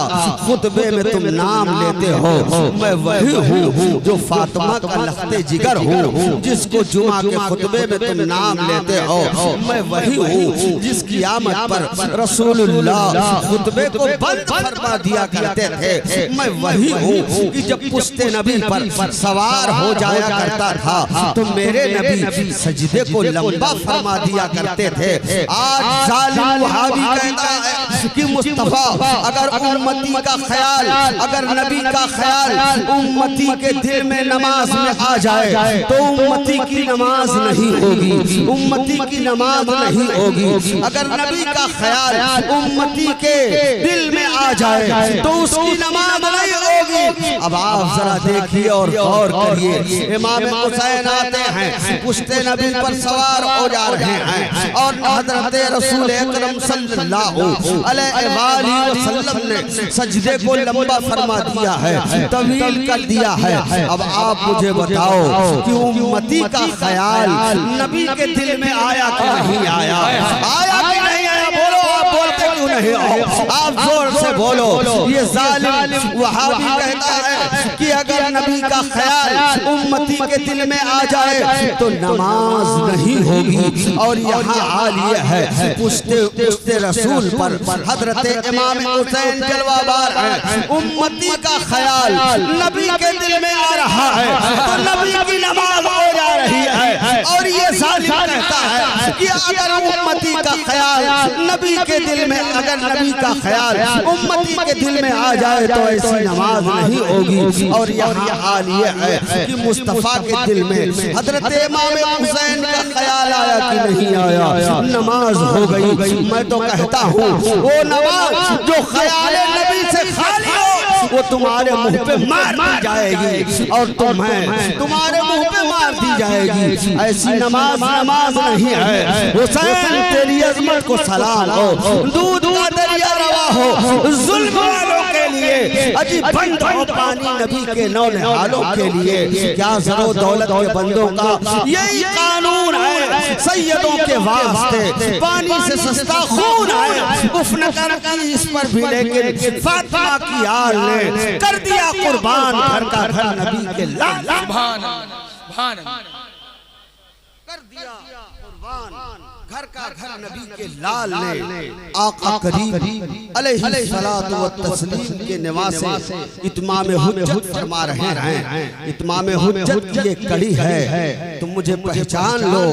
खुतबे में तुम नाम लेते हो। मैं वही हूँ जो फातिमा का लख्ते जिगर हूँ, जिसको जुमा के खुतबे में तुम नाम लेते हो। मैं वही हूँ जिसकी आमद पर रसूलुल्लाह खुतबे को बंद फरमा दिया करते थे। मैं वही हूँ कि जब पुश्ते नबी पर सवार हो जाया करता था तो मेरे नबी सजदे को लंबा फरमा दिया करते थे। आज जालिम वहाबी कहता है कि मुस्तफा अगर उम्मती का ख्याल, अगर नबी का ख्याल उम्मती के दिल में नमाज में आ जाए तो उम्मती की नमाज नहीं होगी, उम्मती की नमाज नहीं होगी। अगर नबी का ख्याल उम्मती के दिल में आ जाए तो उसकी नमाज नहीं होगी। अब आप जरा देखिए और गौर करिए, इमाम हुसैन आते हैं, पुश्ते नबी पर सवार हो जा रहे हैं और हज़रत रसूल अकरम सल्लल्लाहु अलैहि वसल्लम ने सजदे को लंबा फरमा दिया है, तवील कर दिया है। अब आप मुझे बताओ कि उम्मती का ख्याल नबी के दिल में आया कि नहीं आया? आया कि नहीं आया? बोलो, आप बोलते क्यों नहीं हो? आप जोर से बोलो। ये जालिम वहाबी कहता है कि अगर नबी का ख्याल उम्मती के दिल में आ जाए तो नमाज नहीं होगी। और यहाँ हाल ये है, पुश्ते रसूल पर हजरत इमाम हुसैन जलवाबार है, उम्मती का ख्याल नबी के दिल में आ रहा है तो नबी की नमाज हो जा रही है। और ये जालिम कहता है कि अगर उम्मती का ख्याल नबी के दिल में, अगर नबी का ख्याल उम्मती के दिल में आ जाए तो ऐसी नमाज नहीं होगी। और यहाँ हाल ये है कि मुस्तफा के दिल में हजरत इमाम हुसैन का ख्याल आया कि नहीं आया? नमाज हो गई। मैं तो कहता हूँ वो नमाज जो ख्याल नबी से खाली हो वो तुम्हारे मुंह पे मार दी जाएगी और तुम्हारे मुंह पे मार दी जाएगी। ऐसी नमाज नहीं है। हुसैन तेरी अजमत को सलाम हो, दूध का दरिया रवा हो, जुल्म वालों के लिए अजीब बंद हो पानी नबी के नौनिहालों के लिए। क्या जरो दौलत के बंदों का यही कानून है, सैयदों के वास्ते पानी से सस्ता खून है। उफ न कर इस पर भी, लेकिन फातिमा की आल ने कर दिया कुर्बान घर का घर नबी के लाल, कर दिया कुर्बान घर का घर नबी के लाल ने। आका करीम अलैहिस्सलातु वत्तस्लीम के निवासे इत्माम हुज्जत फरमा रहे हैं। इत्माम हुज्जत की एक कड़ी है, तुम मुझे पहचान लो,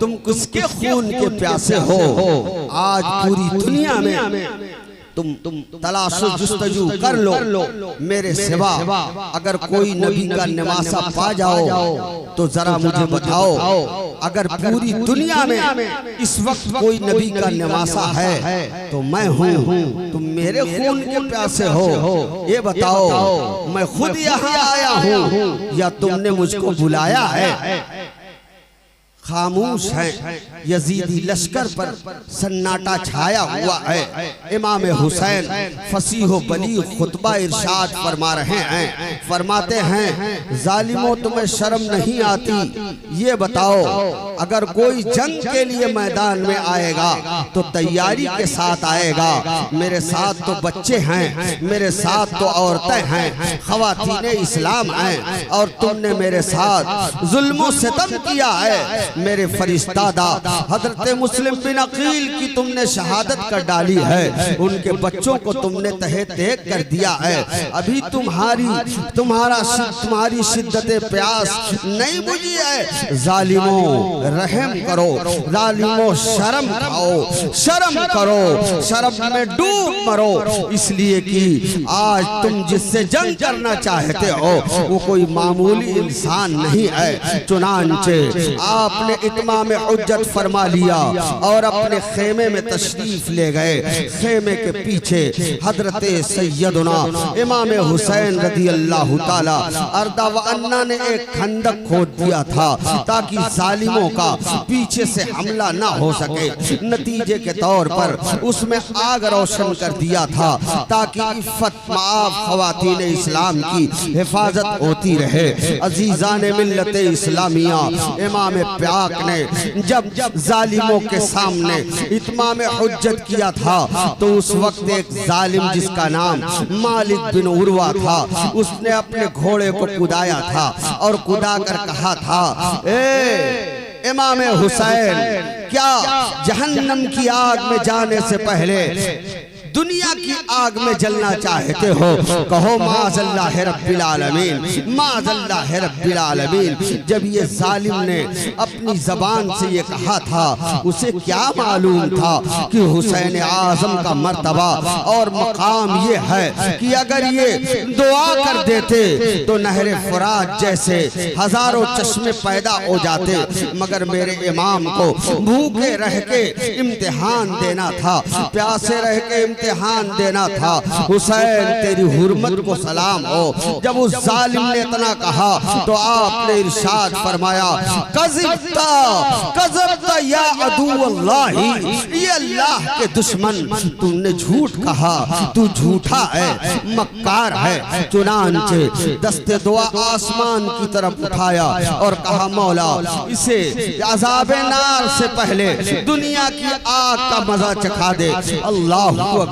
तुम किसके खून के प्यासे हो। आज पूरी दुनिया में तुम तलाशो जुस्तजू कर लो, मेरे सिवा अगर कोई नबी का निवासा पा जाओ तो जरा मुझे बताओ। अगर पूरी दुनिया में इस वक्त कोई नबी का निवासा है तो मैं हूँ। तुम मेरे खून के प्यासे हो, ये बताओ। मैं खुद यहाँ आया हूँ या तुमने मुझको बुलाया है? खामोश है, यजीदी लश्कर पर सन्नाटा छाया हुआ है। इमाम हुसैन फसीह बलीग खुतबा इरशाद फरमा रहे हैं, फरमाते हैं जालिमों तुम्हें शर्म नहीं आती? ये बताओ, अगर कोई जंग के लिए मैदान में आएगा तो तैयारी के साथ आएगा। मेरे साथ तो बच्चे हैं, मेरे साथ तो औरतें हैं, ख़वातीने इस्लाम हैं, और तुमने मेरे साथ जुल्म सितम किया है। मेरे फरिश्तादा हजरत मुस्लिम बिन अकील की तुमने शहादत कर डाली है, उनके बच्चों को तुमने तहे तेग कर दिया है। अभी तुम्हारी शिद्दत प्यास नहीं बुझी है। जालिमों रहम करो, जालिमों शर्म खाओ, शर्म करो, शर्म में डूब मरो। इसलिए कि आज तुम जिससे जंग करना चाहते हो वो कोई मामूली इंसान नहीं है। चुनांचे आप आपने इत्माम हुज्जत फरमा लिया और अपने खेमे में तशरीफ ले गए। खेमे के पीछे हजरत सैयदना इमाम हुसैन रदी अल्लाह ताला अर्दा व अन्ना ने एक खंदक खोद दिया था ताकि जालिमों का पीछे से हमला ना हो सके। नतीजे के तौर पर उसमें आग रोशन कर दिया था ताकि इफ़्फ़त माफ ख़वातीन इस्लाम की हिफाजत होती रहे। अजीज़ान मिल्लत इस्लामिया, इमाम पाक ने जब जालिमों के सामने इत्माम हुज्जत किया था तो उस वक्त एक जालिम जिसका नाम मालिक बिन उर्वा था, उसने अपने घोड़े को कुदाया था और कुदा कर कहा था, ए इमाम हुसैन, क्या जहन्नम की आग में जाने से पहले दुनिया की आग में जलना चाहते हो? कहो माज़ल्लाह रब्बिल आलमीन, माज़ल्लाह रब्बिल आलमीन। जब ये जालिम ने अपनी जबान से ये कहा था, उसे क्या मालूम था कि हुसैन आज़म का मर्तबा और मकाम ये है कि अगर ये दुआ कर देते तो नहर फुरात जैसे हजारों चश्मे पैदा हो जाते, मगर मेरे इमाम को भूखे रह के इम्तिहान देना था, प्यासे रह के इम्तिहान देना था। हुसैन तेरी हुर्मत को सलाम हो। जब उस जालिम ने इतना कहा तो आपने इरशाद फरमाया, कज़िबता कज़बता या अदुव्वल्लाही, ये अल्लाह के दुश्मन, तुमने झूठ कहा, तू झूठा है, मक्कार है। चुनांचे दस्ते दुआ आसमान की तरफ उठाया और कहा, मौला इसे अज़ाब नार से पहले दुनिया की आग का मजा चखा दे। अल्लाहु अकबर।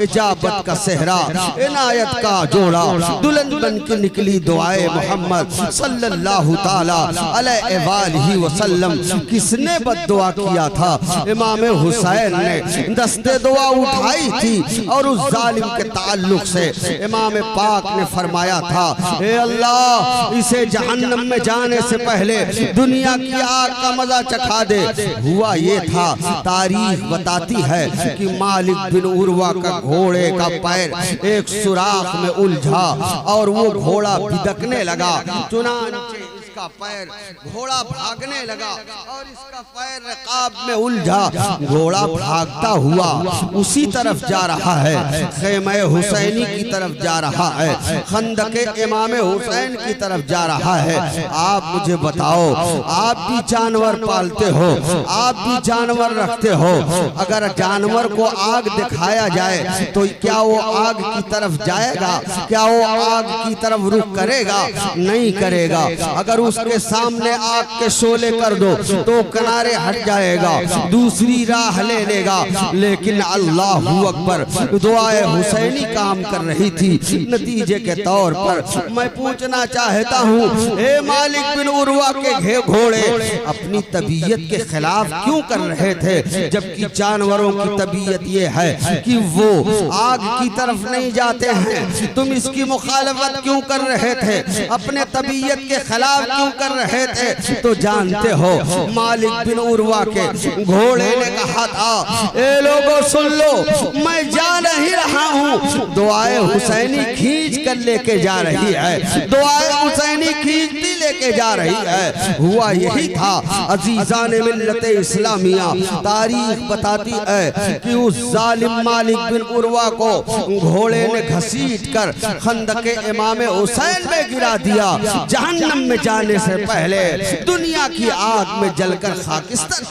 इजाबत का सेहरा, इनायत का जोड़ा, दुल्हन बन के निकली दुआए मोहम्मद सल्लल्लाहु ताला अलैहि वसल्लम। किसने बद्दुआ किया था? इमाम हुसैन ने दस्ते दुआ उठाई थी और उस जालिम के ताल्लुक से इमाम पाक ने फरमाया था, ए अल्लाह, इसे जहन्नम में जाने से पहले दुनिया की आग का मजा चखा दे। हुआ ये था, तारीख बताती है कि मालिक बिन उर्वा का घोड़े का पैर एक सुराख में उलझा और वो घोड़ा बिदकने लगा। चुनांचे इसका पैर, घोड़ा भागने लगा और इसका पैर रकाब में उलझा। घोड़ा भागता हुआ उसी तरफ जा रहा है, खेमे हुसैनी की तरफ जा रहा है, खंदके इमाम हुसैन की तरफ जा रहा है। आप मुझे बताओ, आप भी जानवर पालते हो, आप भी जानवर रखते हो, अगर जानवर को आग दिखाया जाए तो क्या वो आग की तरफ जाएगा? क्या वो आग की तरफ रुख करेगा? नहीं करेगा। अगर उसके सामने आग के शोले कर दो तो किनारे हट जाएगा, दूसरी राह ले लेगा। लेकिन अल्लाहू अकबर, दुआए हुसैनी काम कर रही थी। नतीजे के तौर पर मैं पूछना चाहता हूँ, हे मालिक बिन उर्वा के घोड़े अपनी तबीयत के खिलाफ क्यों कर रहे थे, जबकि जानवरों की तबीयत ये है कि वो आग की तरफ नहीं जाते हैं? तुम इसकी मुखालफत क्यों कर रहे थे, अपने तबीयत के खिलाफ क्यों कर रहे थे? तो जानते हो, मालिक बिन उर्वा के घोड़े ने कहा था, ए लोगों सुन लो, मैं जा नहीं रहा हूँ, दुआए हुसैनी खींच कर लेके जा रही है, दुआए हुसैनी खींचती लेके जा रही है। हुआ यही था अजीजान मिल्लत इस्लामिया, तारीख बताती है कि उस जालिम मालिक बिन उर्वा को घोड़े ने घसीट कर खंदके इमाम हुसैन में गिरा दिया। जहन्नम में जाने से पहले दुनिया की आग में जलकर खाकिस्तान।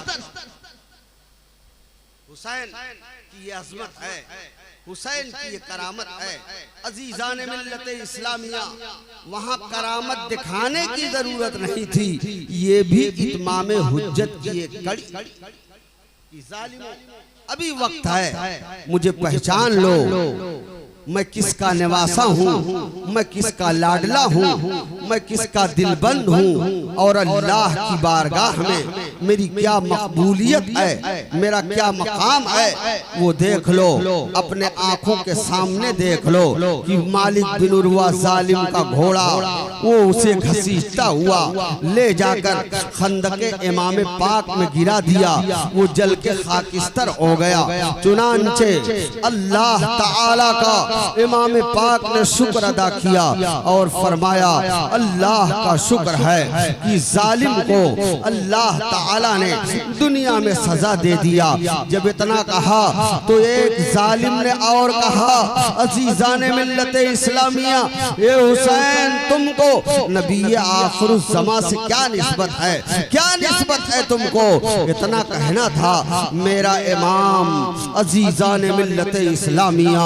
हुसैन की ये अज़मत है, हुसैन की ये करामत है। अजीजान मिल्लत इस्लामिया, वहाँ करामत दिखाने की जरूरत नहीं थी, ये भी इत्माम हुज्जत की एक कड़ी। अभी वक्त है, मुझे पहचान लो, मैं किसका निवासा हूँ, मैं किसका लाडला हूँ, मैं किसका दिलबंद हूँ, और अल्लाह की बारगाह में मेरी क्या मकबूलियत है, मेरा क्या मकाम है, वो देख लो, अपने आंखों के सामने देख लो कि मालिक बिन उर्वा जालिम का घोड़ा वो उसे घसीटता हुआ ले जाकर खंदके इमाम पाक में गिरा दिया, वो जल के खाकिस्तर हो गया। चुनांचे अल्लाह ताला का इमाम पाक ने शुक्र अदा किया और फरमाया अल्लाह का शुक्र है कि जालिम को अल्लाह ताला ने दुनिया में सजा दे दिया। जब इतना कहा तो एक जालिम ने और कहा अजीजाने मिल्लत इस्लामिया, ये हुसैन तुमको नबी आखिरुज़्ज़मा से क्या निस्बत है, क्या निस्बत है तुमको? इतना कहना था। मेरा इमाम अजीजाने मिल्लत इस्लामिया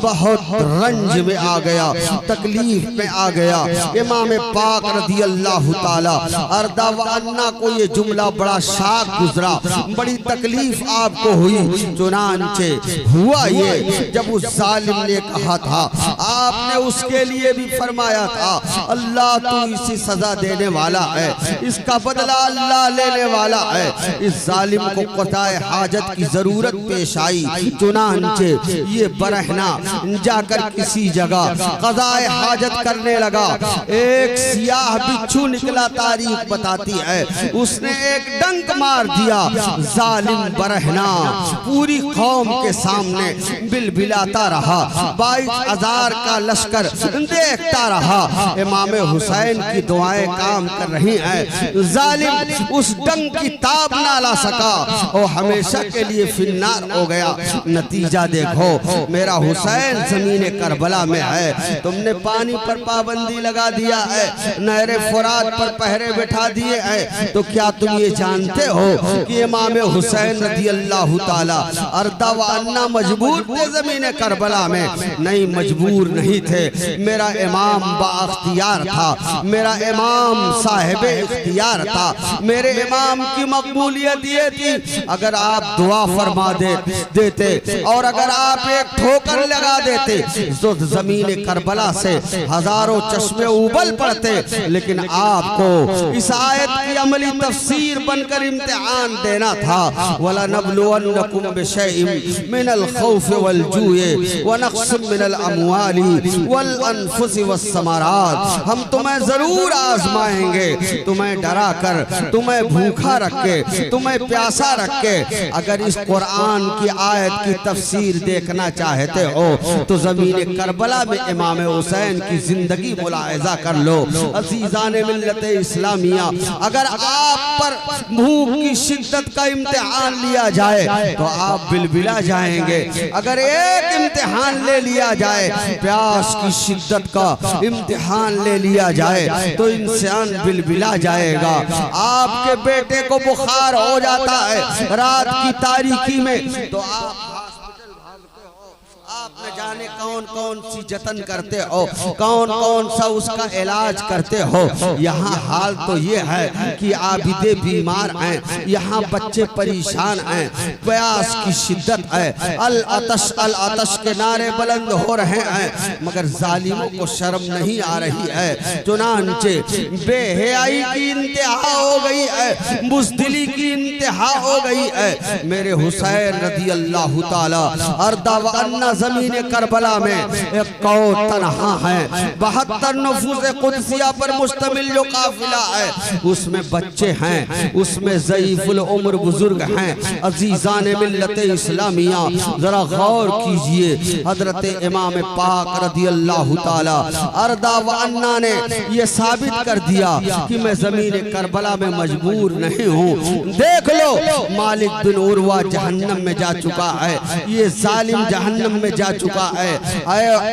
बहुत रंज में आ गया, तकलीफ में आ गया। इमाम पाक रज़ी अल्लाह ताला अर्दा व अन्ना को ये जुमला बड़ा शाक गुजरा, बड़ी तकलीफ आपको हुई। चुनांचे हुआ ये, जब उस जालिम ने कहा था, आपने उसके लिए भी फरमाया था अल्लाह तू इसी सजा देने वाला है, इसका बदला अल्लाह लेने वाला है। इस जालिम को क़ज़ाए हाजत की जरूरत पेश आई। चुनांचे ये बरहना जाकर किसी जगह क़ज़ाए हाजत करने लगा। एक सियाह बिच्छू निकला, तारीख बताती है, उसने एक डंक मार दिया। जालिम बरहना पूरी कौम के सामने बिलबिलाता रहा। 22,000 का लश्कर देखता रहा। इमाम हुसैन की दुआएं काम कर रही हैं। जालिम उस डंक की ताब ना ला सका और हमेशा के लिए फिन्नार हो गया। नतीजा देखो, मेरा हुसैन ज़मीन करबला में है। तुमने पानी पर पाबंदी लगा दिया है, नहरे फुरात पर पहरे बिठा दिए हैं, तो क्या तुम ये जानते हो कि इमाम हुसैन रज़ी अल्लाह ताला अर्दा व अन्ना मजबूर थे ज़मीन करबला में? नहीं, मजबूर नहीं थे। मेरा इमाम बाख्तियार था, मेरा इमाम साहिब इख्तियार था। मेरे इमाम की मकबूलियत ये थी, अगर आप दुआ फरमा देते और अगर आप एक ठोकर लगा देते तो ज़मीन करबला से हजारों चश्मे उबल पड़ते। लेकिन आपको इस आयत की अमली तफसीर बनकर इम्तिहान देना था। वला नबलुवन्नकुम बिशैइन मिनल खौफ वल जूइ व नक़्सिम मिनल अमवाली वल अनफुसि वस्समरात। हम तुम्हें जरूर आजमाएंगे, तुम्हें डरा कर, तुम्हें भूखा रख के, तुम्हें प्यासा रख के। अगर इस कुरान की आयत की तफसीर देखना चाहते हो तो ज़मीन करबला में इमाम हुसैन की जिंदगी मुलाहिज़ा कर लो। अज़ीज़ाने मिल्लत इस्लामिया, अगर आप पर भूख की शिद्दत का इम्तिहान लिया जाए तो आप बिलबिला जाएंगे। अगर एक इम्तिहान ले लिया जाए, प्यास की शिद्दत का इम्तिहान ले लिया जाए तो इंसान बिलबिला जाएगा। आपके बेटे को बुखार हो जाता है रात की तारीकी में, तो आप हॉस्पिटल भागते हो, आप न जाने कौन कौन सी जतन करते हो, कौन कौन सा उसका इलाज करते हो। यहाँ हाल तो ये है कि आबिदे बीमार हैं, यहाँ बच्चे परेशान हैं, प्यास की शिद्दत है, अल अतश के नारे बुलंद हो रहे हैं, मगर जालिमों को शर्म नहीं आ रही है। चुनांचे बेहयाई की इंतहा हो गई है, बुज़दिली की इंतहा हो गई है। मेरे हुसैन रज़ी अल्लाह ताला अर्दा व अन्ना ज़मीन करबला में एक कौम तन्हा है। 72 नफूस कुदसिया पर मुश्तमिल जो काफिला है, उसमें बच्चे हैं, उसमें ज़ईफ़ुल उम्र बुजुर्ग हैं। अज़ीज़ाने मिल्लत इस्लामिया, जरा गौर कीजिए। हजरत इमाम पाक रज़ी अल्लाह ताला अर्दा व अन्ना ने यह साबित कर दिया कि मैं ज़मीन करबला में मजबूर नहीं हूँ। देख लो, मालिक बिन उर्वा जहन्नम में जा चुका है, ये जालिम जहन्नम में जा चुका है।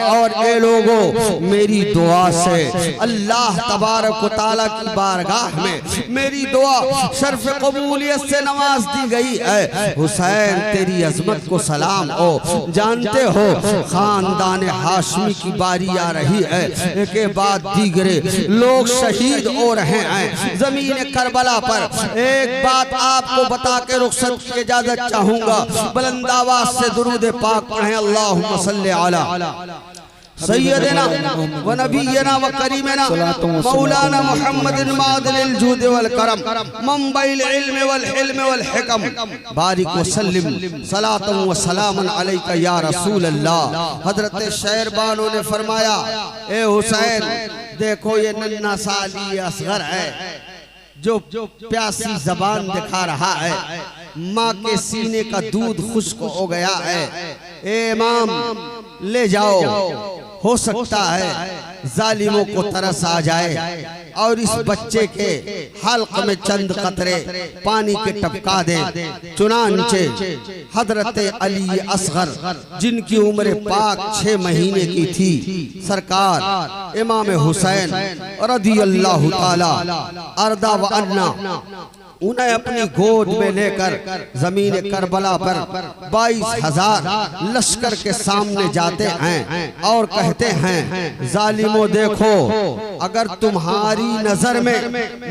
और ये लोगों, मेरी दुआ से अल्लाह तबारक व तआला की बारगाह में मेरी दुआ शर्फ कबूलियत से नवाज दी गई है। हुसैन तेरी अजमत को सलाम हो। जानते हो, खानदान हाशमी की बारी आ रही है, एक के बाद दीगरे लोग शहीद हो रहे हैं जमीन करबला पर। एक बात आपको बता के रुखसत की इजाजत चाहूंगा। बुलंद आवाज से दुरूद पाक पढ़ें, अल्लाहुम्मा सल्ली अला सैयदना व नबीना व करीमना मौलाना मुहम्मदिन मादिल जूद वल करम मंबइल इल्म वल हिल्म वल हिकम बारिक व सल्लिम सलातन व सलामन अलैका या रसूल अल्लाह। हजरत शेरबानो ने फरमाया, ए हुसैन देखो ये नन्ना सा अली असगर है जो प्यासी जबान दिखा रहा है, माँ के सीने का दूध खुश्क हो गया है। ए इमाम ले जाओ, हो सकता है जालिमों को तरस आ जाए और इस बच्चे के हल्क में चंद कतरे पानी के टपका दे। चुनांचे हजरत अली असगर जिनकी उम्र पाक 6 महीने की थी, सरकार इमाम हुसैन रदी अल्लाह ताला अर्दा व अन्ना उन्हें अपनी गोद में लेकर जमीन करबला पर 22,000 लश्कर के सामने जाते हैं और कहते हैं, जालिमों देखो, अगर तुम्हारी नजर में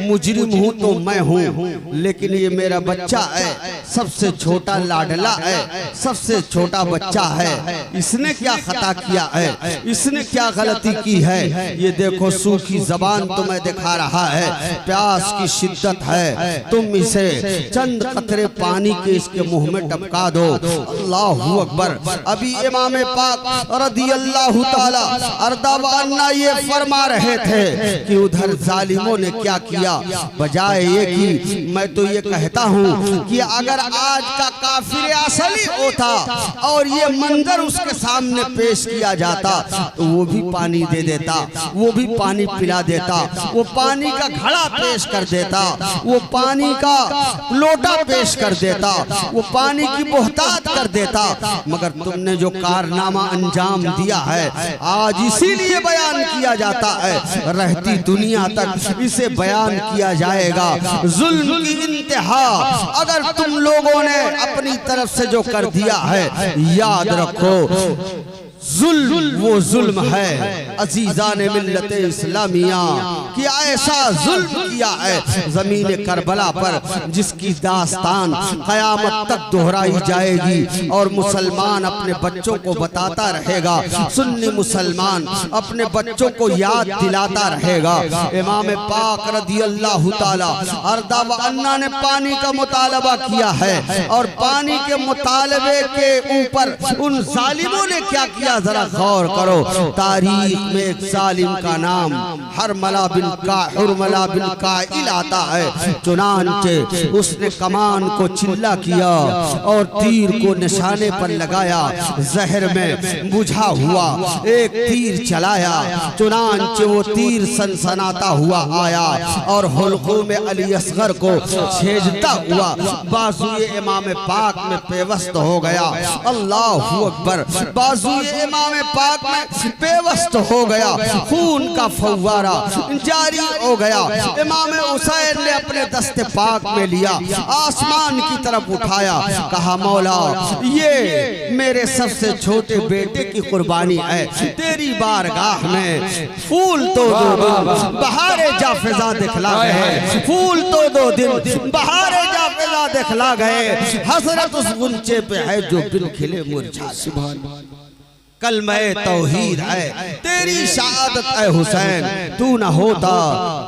मुजरिम हूँ तो मैं हूँ, लेकिन ये मेरा बच्चा है, सबसे छोटा लाडला है, सबसे छोटा बच्चा है, इसने क्या खता किया है, इसने क्या गलती की है, ये देखो सूखी जबान तुम्हें दिखा रहा है, प्यास की शिद्दत है, तुम इसे चंद कतरे पानी के इसके मुंह में टपका दो। अल्लाहू अकबर। अभी इमाम पाक रदी अल्लाह ताला अर्दा व अन्ना ये फरमा रहे थे कि उधर जालिमों ने क्या किया, बजाय ये कि मैं तो ये कहता हूँ कि अगर आज का काफिर असली होता और ये मंजर उसके सामने पेश किया जाता तो वो भी पानी दे देता, वो भी पानी पिला देता, वो पानी का घड़ा पेश कर देता, वो पानी का लोटा पेश कर देता, वो पानी की बोहतात कर देता, मगर तुमने जो कारनामा अंजाम दिया है आज इसीलिए बयान किया जाता है, रहती दुनिया तक इसे बयान किया जाएगा। जुल्म की इंतहा अगर तुम लोगों ने अपनी तरफ से जो कर दिया है, याद रखो जुल्म वो जुल्म है अजीजान मिल्लत इस्लामिया कि ऐसा जुल्म किया है जमीन करबला पर जिसकी दास्तान कयामत तक दोहराई जाएगी और मुसलमान अपने बच्चों को बताता रहेगा, सुन्नी मुसलमान अपने बच्चों को याद दिलाता रहेगा। इमाम पाक रदी अल्लाह ताला अर्दा व अन्ना ने पानी का मुतालबा किया है और पानी के मुतालबे के ऊपर उन जालिमों ने क्या किया, जरा गौर करो। तारीख में एक जालिम का नाम हरमला बिन काइल आता है। चुनांचे उसने कमान को चिल्ला किया और तीर को निशाने पर लगाया, जहर में बुझा हुआ एक तीर चलाया। चुनांचे वो तीर सनसनाता हुआ आया और हुल्कों में अली असगर को छेदता हुआ बाजुए इमाम पाक में पेवस्त हो गया। अल्लाहू अकबर। बाजुए इमाम पाक में पेवस्त हो गया, खून का फव्वारा जारी हो गया। इमाम हुसैन ने अपने दस्ते पाक में लिया, आसमान की तरफ उठाया, कहा मौला ये मेरे सबसे छोटे बेटे की कुर्बानी है, तेरी बारगाह में फूल तो 2 दिन बहारे जाफिजा दिखला गए, फूल तो 2 दिन बहारे जाफिजा दिखला गए, हसरत उस गुंचे पे है जो बिन खिले मुरझा। सुभान कलमे तौहीद है तेरी शहादत ए हुसैन, तू न होता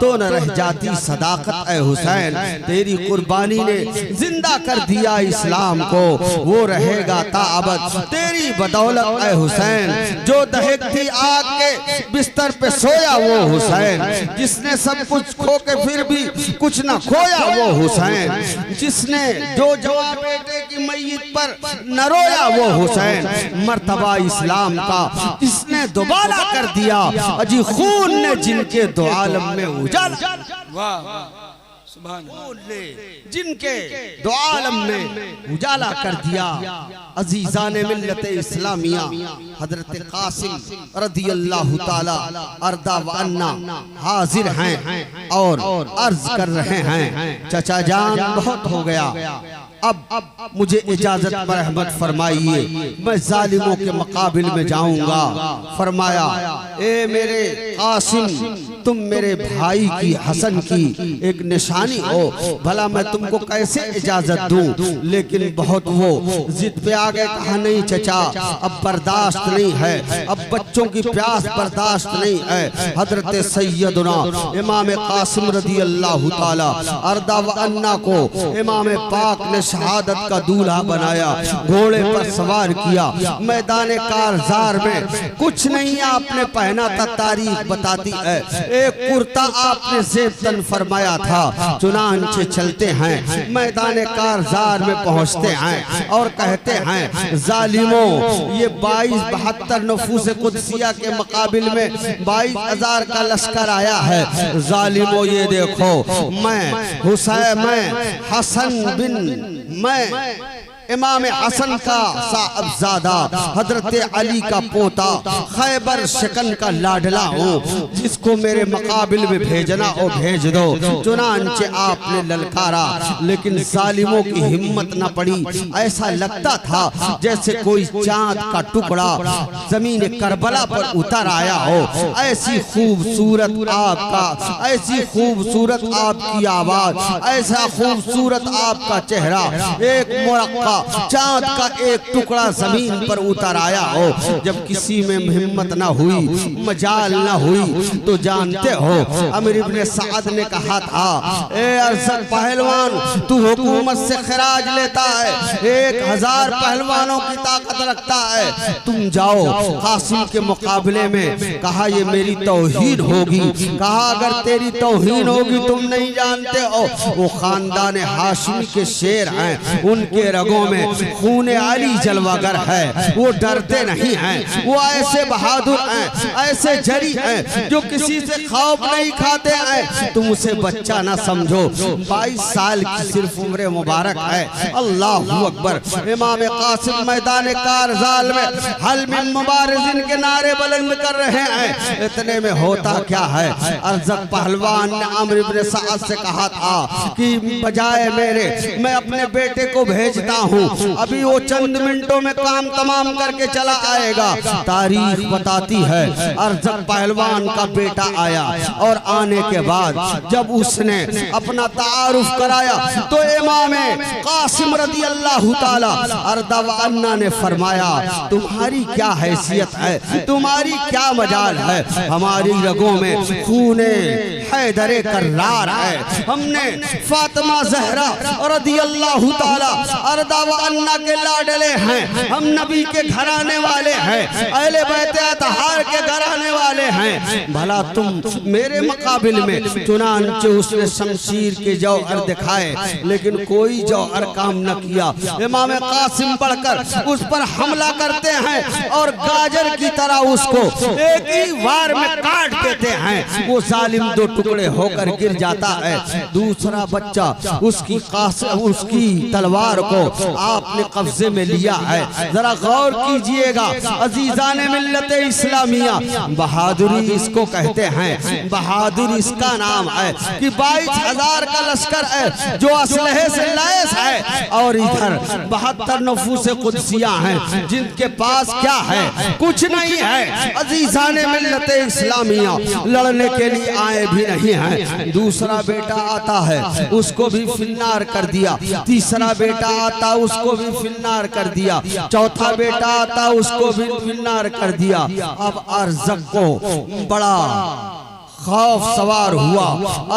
तो न रह जाती सदाकत ए हुसैन, तेरी कुर्बानी ने जिंदा कर दिया इस्लाम को, वो रहेगा ताअबद तेरी बदौलत ए हुसैन। जो दहकती आग के बिस्तर पे सोया वो हुसैन, जिसने सब कुछ खो के फिर भी कुछ न खोया वो हुसैन, जिसने जो जवान बेटे की मैयत पर न रोया वो हुसैन, मर्तबा इस्लाम का इसने दोबारा कर दिया, अजी खून ने जिनके दो आलम में उजाला, वाह सुभान ने जिनके दो आलम में उजाला कर दिया। अजीजाने मिल्लत इस्लामिया हजरत कासिम रदी अल्लाह ताला अर्दा व अन्ना हाजिर हैं और अर्ज कर रहे हैं, चचा जान बहुत हो गया, अब मुझे इजाजत पर रहमत फरमाइए, मैं जालिमों के मुकाबिल में जाऊंगा। फरमाया ए मेरे कासिम तुम मेरे भाई की हसन की एक निशानी हो, भला मैं तुमको कैसे इजाजत दूं। लेकिन बहुत वो जिद पे आ गए, कहा नहीं चचा अब बर्दाश्त नहीं है, अब बच्चों की प्यास बर्दाश्त नहीं है। हजरत सैयदना इमाम कासिम रज़ी अल्लाह ताला अर्दा व अन्ना को इमाम पाक ने शहादत का दूल्हा बनाया, घोड़े पर सवार किया। मैदान कारजार में कुछ नहीं आपने पहना था, तारीख बताती है एक कुर्ता आपने ज़ेबतन फरमाया था। चुनांचे चलते हैं, मैदान कारजार में पहुंचते हैं और कहते हैं जालिमों, ये 22-72 नफूस कुदसिया के मुकाबिल में 22,000 का लश्कर आया है। जालिमों ये देखो, मैं हुसैन, मैं हसन बिन, मैं इमाम हसन का साहबजादा, हजरत अली का पोता, खैबर शिकन का लाडला हूँ, जिसको मेरे मुकाबिल में भेजना हो भेज दो। चुनांचे आपने ललकारा, लेकिन जालिमों की हिम्मत न पड़ी। ऐसा लगता था जैसे कोई चांद का टुकड़ा जमीन करबला पर उतर आया हो। ऐसी खूबसूरत आपका, ऐसी खूबसूरत आपकी आवाज, ऐसा खूबसूरत आपका चेहरा, एक मुरक्का चांद का एक टुकड़ा जमीन पर उतर आया हो। जब किसी में हिम्मत ना हुई, मजाल ना हुई, तो जानते हो अमीर इब्ने साद ने कहा था, ए अरसद पहलवान, तू हुकूमत से खराज लेता है, 1000 पहलवानों की ताकत रखता है, तुम जाओ कासिम के मुकाबले में। कहा ये मेरी तौहीन होगी। कहा अगर तेरी तौहीन होगी, तुम नहीं जानते हो वो खानदान हाशिमी के शेर हैं, उनके रगों में खून अली जलवागर है, वो डरते नहीं हैं, वो ऐसे बहादुर हैं, ऐसे जरी हैं जो किसी से खौफ नहीं खाते हैं। तुम उसे बच्चा ना समझो, 22 साल की सिर्फ उम्र मुबारक है। अल्लाहू अकबर। इमाम कासिम मैदान कारजाल में हल मिन मुबारिज़िन के नारे बुलंद कर रहे हैं। इतने में होता क्या है, अरज़क पहलवान ने अम्र इब्ने साद से कहा था कि बजाए मेरे मैं अपने बेटे को भेजता हूँ, अभी वो चंद मिनटों में काम तमाम करके चला आएगा। तारीख बताती है अरज़क पहलवान का बेटा आया और आने के बाद जब उसने अपना तारुफ कराया तो इमाम कासिम रज़ी अल्लाह ताला अर्दा व अन्ना ने फरमाया, तुम्हारी क्या हैसियत है, तुम्हारी क्या मजाल है, हमारी रगों में खूने हैदरे कर्रार है। हमने फातिमा ज़हरा रज़ी अल्लाह ताला अर्दा व अन्ना के लाडले हैं, हम नबी के घराने वाले हैं, अहले बैत अतहार के घराने वाले हैं, भला तुम मेरे मुकाबिल में। चुनांचे उसने शमशीर के जौहर दिखाए, लेकिन कोई जौहर काम न किया। इमाम कासिम बढ़कर उस पर हमला करते हैं और गाजर की तरह उसको एक ही वार में काट देते हैं। वो जालिम 2 टुकड़े होकर गिर जाता है। दूसरा बच्चा उसकी तलवार को आपने कब्जे में लिया है। जरा गौर कीजिएगा अजीजाने मिल्लत इस्लामिया, बहादुरी इसको कहते हैं, बहादुरी इसका नाम है कि 22,000 का लश्कर है जो असलहे से लैस है, और इधर 72 नफूस कुदसिया हैं जिनके पास क्या है, कुछ नहीं है। अजीजाने मिल्लत इस्लामिया लड़ने के लिए आए भी नहीं हैं। दूसरा बेटा आता है, उसको भी फिन्नार कर दिया। तीसरा बेटा आता, उसको भी फिन्नार कर दिया। चौथा बेटा आता, उसको भी फिन्नार कर दिया। अब अरज़क को बड़ा खौफ सवार हुआ,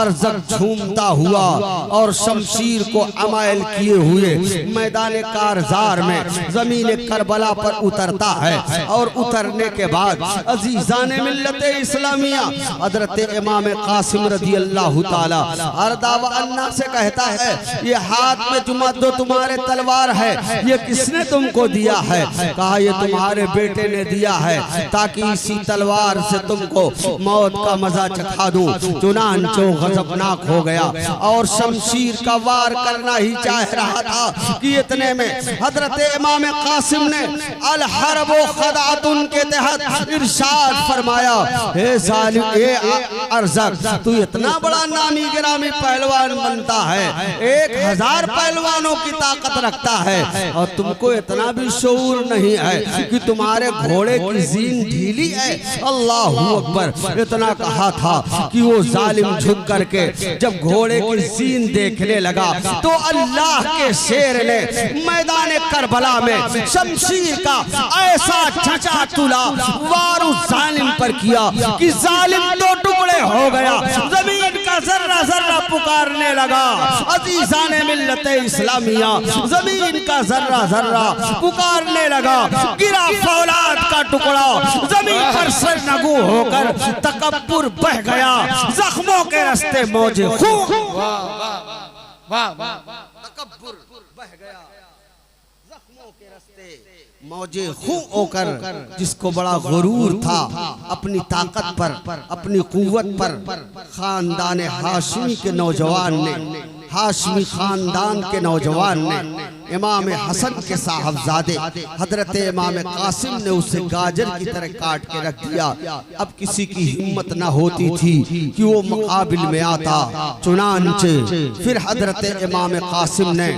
अरज़क झूमता हुआ और शमशीर को अमायल किए हुए मैदान कारजार में ज़मीन करबला पर उतरता है। और उतरने के बाद अजीज़ाने मिल्लत इस्लामिया हज़रत इमाम कासिम रज़ी अल्लाह ताला अर्दा व अन्ना से कहता है, ये हाथ में जो तुम्हारे तलवार है, ये किसने तुमको दिया है? कहा ये तुम्हारे बेटे ने दिया है, ताकि इसी तलवार से तुमको मौत का मजा चखा दूं। चुनांचे गजबनाक हो गया और शमशीर का वार करना ही चाह रहा था कि इतने में हजरत इमाम कासिम ने अल हरब व खदातुन के तहत इरशाद फरमाया, हे जालिम, हे अरज़क, तू इतना बड़ा नामी गिरामी पहलवान बनता है, 1000 पहलवानों की ताकत रखता है, और तुमको इतना भी शऊर नहीं है कि तुम्हारे घोड़े की जीन ढीली है। अल्लाहू अकबर। इतना कहा था कि वो जालिम झुक करके जब घोड़े की सीन देखने लगा तो अल्लाह के शेर ने मैदान करबला में शमशीर का ऐसा छचा तुला वार उस जालिम पर किया कि जालिम दो टुकड़े हो गया। जमीन का जर्रा जर्रा पुकारने लगा। अजीजाने मिल्लते इस्लामिया, जमीन का जर्रा जर्रा पुकारने लगा। गिरा फौलाद का टुकड़ा, जमीन पर सरनगू होकर तकब्बुर बह गया। जख्मों के रास्ते मौजे खून, तकब्बुर बह गया। जख्मों के रास्ते मौजे खून होकर, जिसको बड़ा गुरूर था अपनी ताकत पर, अपनी कुव्वत पर, खानदान हाशमी के नौजवान ने, हाशमी खानदान के नौजवान ने इमाम हसन के साहबजादे हजरत इमाम कासिम ने उसे गाजर की तरह काट के रख दिया। अब किसी की हिम्मत न होती थी कि वो मुकाबिल में आता। चुनांचे फिर हजरत इमाम कासिम ने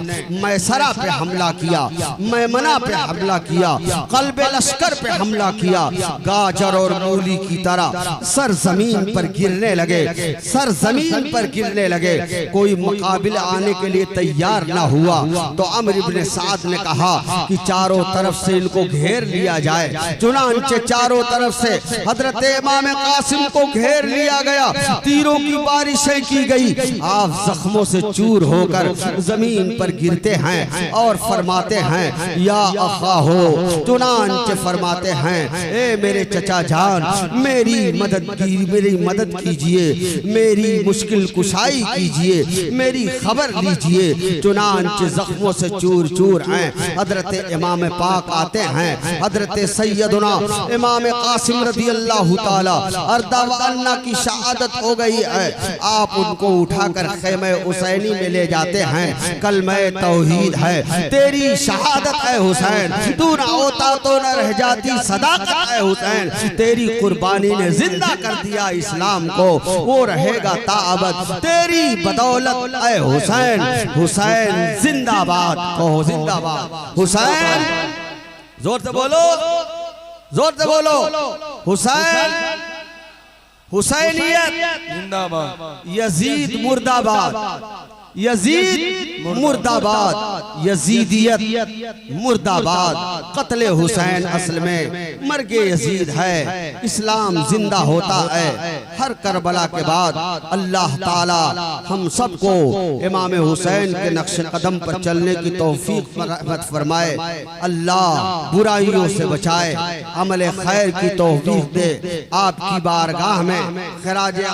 मैसरा पे हमला किया, मैमना पे हमला किया, कल्बे लश्कर पे हमला किया। गाजर और मूली की तरह सर जमीन पर गिरने लगे, सर जमीन पर गिरने लगे। कोई मुकाबिल आने के लिए तैयार न हुआ तो अमर इब्ने साद ने कहा कि चारों तरफ से इनको घेर लिया जाए। चुनांचे चारों तरफ से हजरत इमाम कासिम को घेर लिया गया। तीरों की बारिशें की गई। आप जख्मों से चूर होकर जमीन पर गिरते हैं और फरमाते हैं या अखा हो। चुनांचे फरमाते हैं ए मेरे चचा जान, मेरी मदद कीजिए, मेरी मुश्किल कुशाई कीजिए, मेरी खबर लीजिए। चुनांचे जख्मों से चूर चूर हैं। हजरत इमाम पाक आते हैं। हजरत सैयदना इमाम कासिम रज़ी अल्लाह ताला अर्दा व अन्ना की शहादत हो गई है। आप उनको उठाकर खेमे हुसैनी में ले जाते हैं। कलमे तौहीद है, तेरी शहादत है हुसैन, तू न होता तो न रह जाती सदाकत है हुसैन। तेरी कुर्बानी ने जिंदा कर दिया इस्लाम को, वो रहेगा ताबत तेरी बदौलत है हुसैन। हुसैन जिंदाबाद, कहो जिंदाबाद। हुसैन जोर से बोलो, जोर से बोलो। हुसैन, हुसैनियत जिंदाबाद, यजीद मुर्दाबाद, यजीद मुर्दाबाद, यजीदियत मुर्दाबाद। कत्ले हुसैन असल में मर्गे यजीद है। इस्लाम जिंदा होता है। हर करबला के बाद अल्लाह ताला हम सबको इमाम हुसैन के नक्श कदम पर चलने की तौफीक रहमत फरमाए। अल्लाह बुराइयों से बचाए, अमल खैर की तौफीक दे। आपकी बारगाह में खराज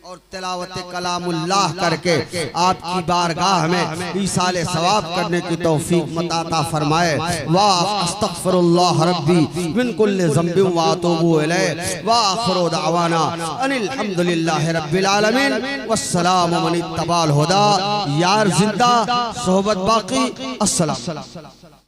और तिलावत कलामुल्लाह करके आपकी बारगाह में ईसाले सवाब करने की तौफीक मता फरमाए। वाह अस्तगफिरुल्लाह रब्बी मिन कुल्लि ज़ंबि व अतूबु इलैहि व आखिरु दअवाना अनिल हम्दुलिल्लाहि रब्बिल आलमीन वस्सलामु मन इत्तबाल हुदा। यार जिंदा, सोहबत बाकी। अस्सलाम।